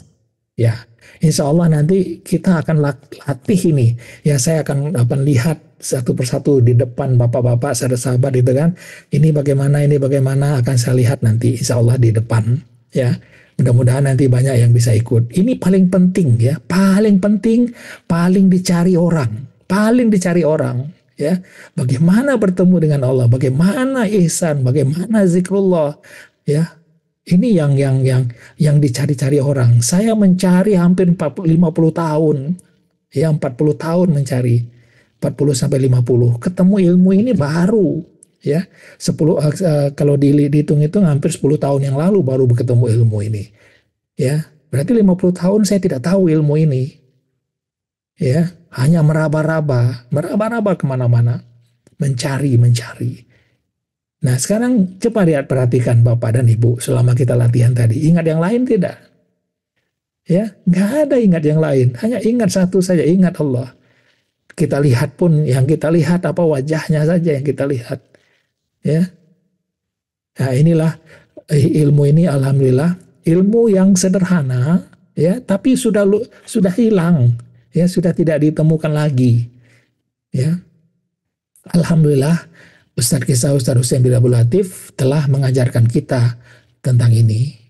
Ya, insya Allah nanti kita akan latih ini. Ya, saya akan lihat satu persatu di depan bapak-bapak, sahabat-sahabat itu kan. Ini bagaimana akan saya lihat nanti insya Allah di depan. Ya, mudah-mudahan nanti banyak yang bisa ikut. Ini paling penting ya, paling penting, paling dicari orang. Ya, bagaimana bertemu dengan Allah, bagaimana ihsan, bagaimana zikrullah. Ya, ini yang dicari-cari orang. Saya mencari hampir 50 tahun. Ya, 40 tahun mencari. 40 sampai 50. Ketemu ilmu ini baru. Ya, 10 kalau dihitung-hitung hampir 10 tahun yang lalu baru ketemu ilmu ini. Ya, berarti 50 tahun saya tidak tahu ilmu ini. Ya, hanya meraba-raba kemana-mana. Mencari. Nah sekarang coba lihat, perhatikan Bapak dan Ibu selama kita latihan tadi. Ingat yang lain tidak? Ya, nggak ada ingat yang lain. Hanya ingat satu saja, ingat Allah. Kita lihat pun yang kita lihat apa, wajahnya saja yang kita lihat. Ya, nah inilah ilmu ini, alhamdulillah ilmu yang sederhana, ya, tapi sudah hilang, ya, sudah tidak ditemukan lagi. Ya, alhamdulillah Ustadz Kisah Ustadz Husain bin Abdul Latif telah mengajarkan kita tentang ini.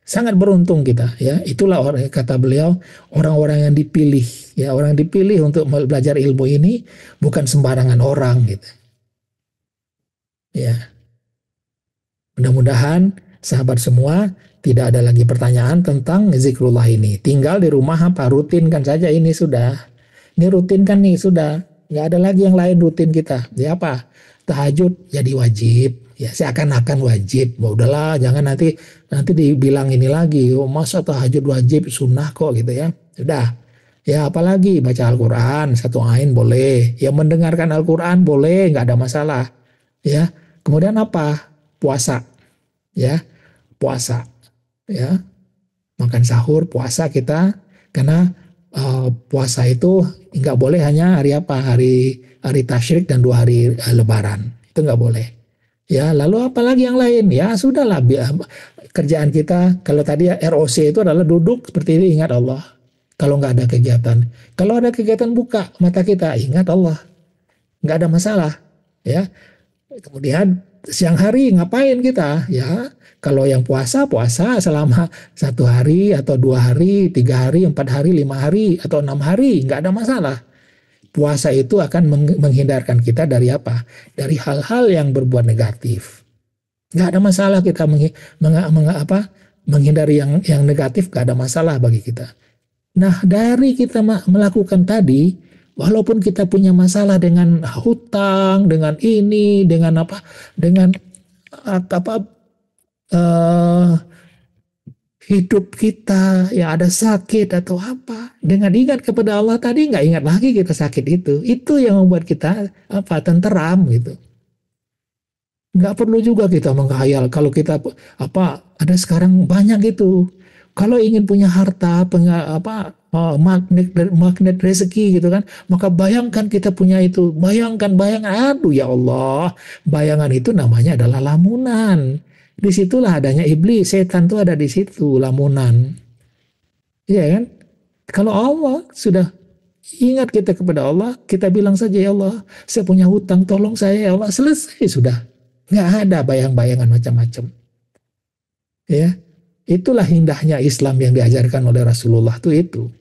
Sangat beruntung kita, ya. Itulah orang, kata beliau, orang-orang yang dipilih, ya, orang yang dipilih untuk belajar ilmu ini bukan sembarangan orang, gitu. Ya. Mudah-mudahan sahabat semua tidak ada lagi pertanyaan tentang zikrullah ini. Tinggal di rumah apa, rutinkan saja ini sudah. Ini rutinkan nih sudah. Nggak ada lagi yang lain, rutin kita. Ya apa? Tahajud jadi wajib. Ya seakan-akan wajib. Bah, udahlah, jangan nanti dibilang ini lagi. Oh, masa tahajud wajib, sunnah kok gitu ya. Sudah. Ya apalagi baca Al-Quran, satu ain boleh. Ya mendengarkan Al-Quran boleh, nggak ada masalah. Ya. Kemudian apa? Puasa. Ya. Puasa. Ya. Makan sahur, puasa kita. Karena puasa itu nggak boleh hanya hari apa? Hari tasyrik dan 2 hari Lebaran. Itu nggak boleh. Ya, lalu apalagi yang lain? Ya sudahlah, kerjaan kita kalau tadi ya, ROC itu adalah duduk seperti ini, ingat Allah. Kalau nggak ada kegiatan, kalau ada kegiatan buka mata kita, ingat Allah, nggak ada masalah. Ya, kemudian siang hari ngapain kita? Ya, kalau yang puasa selama 1 hari atau 2 hari, 3 hari, 4 hari, 5 hari atau 6 hari, nggak ada masalah. Puasa itu akan menghindarkan kita dari apa? Dari hal-hal yang berbuat negatif. Nggak ada masalah kita menghindari yang negatif, nggak ada masalah bagi kita. Nah, dari kita melakukan tadi, walaupun kita punya masalah dengan hutang, dengan ini, dengan hidup kita yang ada sakit atau apa, dengan ingat kepada Allah tadi, nggak ingat lagi kita sakit itu yang membuat kita tenteram gitu. Nggak perlu juga kita menghayal kalau kita ada sekarang banyak gitu. Kalau ingin punya harta, magnet rezeki gitu kan, maka bayangkan kita punya itu, bayangkan, aduh ya Allah, bayangan itu namanya adalah lamunan. Disitulah adanya iblis, setan tuh ada di situ, lamunan. Iya kan? Kalau Allah sudah ingat kita kepada Allah, kita bilang saja, ya Allah, saya punya hutang, tolong saya ya Allah, selesai sudah. Nggak ada bayang-bayangan macam-macam. Ya, itulah indahnya Islam yang diajarkan oleh Rasulullah itu.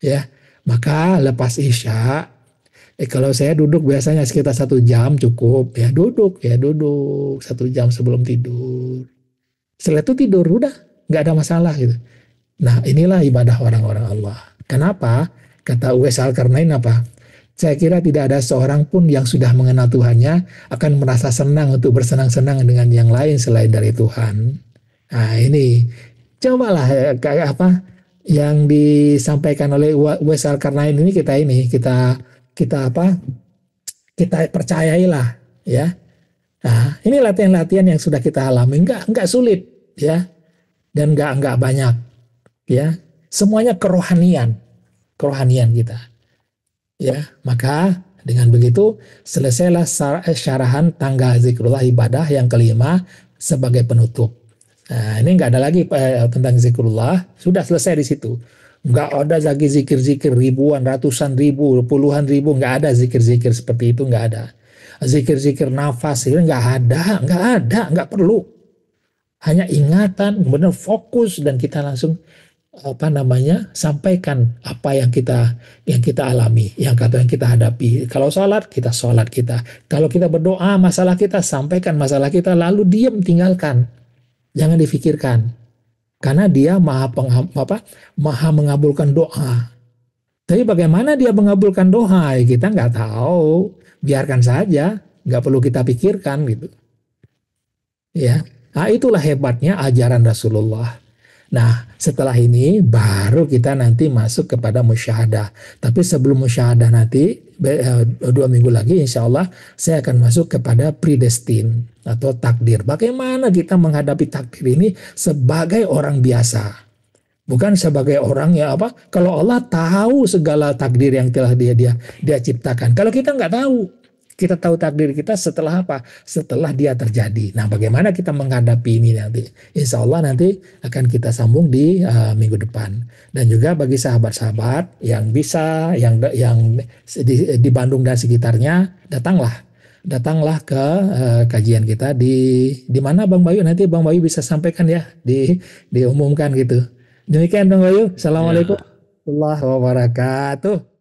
Ya, maka lepas Isya, kalau saya duduk biasanya sekitar 1 jam cukup, ya duduk 1 jam sebelum tidur. Setelah itu tidur, udah nggak ada masalah gitu. Nah inilah ibadah orang-orang Allah. Kenapa? Kata Uwais Al-Qarnain apa? Saya kira tidak ada seorang pun yang sudah mengenal Tuhannya akan merasa senang untuk bersenang-senang dengan yang lain selain dari Tuhan. Nah ini, cobalah kayak apa yang disampaikan oleh Uwais Al-Qarnain ini kita percayailah, ya. Nah, ini latihan-latihan yang sudah kita alami, enggak sulit, ya, dan enggak banyak, ya. Semuanya kerohanian kita, ya. Maka dengan begitu selesailah syarahan tangga zikrullah ibadah yang kelima sebagai penutup. Nah, ini enggak ada lagi tentang zikrullah, sudah selesai di situ. Nggak ada lagi zikir-zikir ribuan, ratusan ribu, puluhan ribu, nggak ada zikir-zikir seperti itu, nggak ada. Zikir-zikir nafas itu nggak ada, nggak perlu. Hanya ingatan, kemudian fokus dan kita langsung sampaikan apa yang kita alami, yang kita hadapi. Kalau sholat kita. Kalau kita berdoa masalah kita, sampaikan masalah kita, lalu diam, tinggalkan, jangan difikirkan. Karena dia maha mengabulkan doa. Tapi bagaimana dia mengabulkan doa? Kita nggak tahu. Biarkan saja, nggak perlu kita pikirkan gitu. Ya, nah, itulah hebatnya ajaran Rasulullah. Nah, setelah ini baru kita nanti masuk kepada musyahadah. Tapi sebelum musyahadah nanti, 2 minggu lagi insya Allah saya akan masuk kepada predestin atau takdir. Bagaimana kita menghadapi takdir ini sebagai orang biasa, bukan sebagai orang yang apa? Kalau Allah tahu segala takdir yang telah dia ciptakan. Kalau kita nggak tahu, kita tahu takdir kita setelah apa? Setelah dia terjadi. Nah, bagaimana kita menghadapi ini nanti? Insya Allah nanti akan kita sambung di minggu depan. Dan juga bagi sahabat-sahabat yang bisa, yang di Bandung dan sekitarnya, datanglah ke kajian kita di mana Bang Bayu, nanti Bang Bayu bisa sampaikan ya, diumumkan gitu. Demikian Bang Bayu. Assalamualaikum Ya. warahmatullahi wabarakatuh.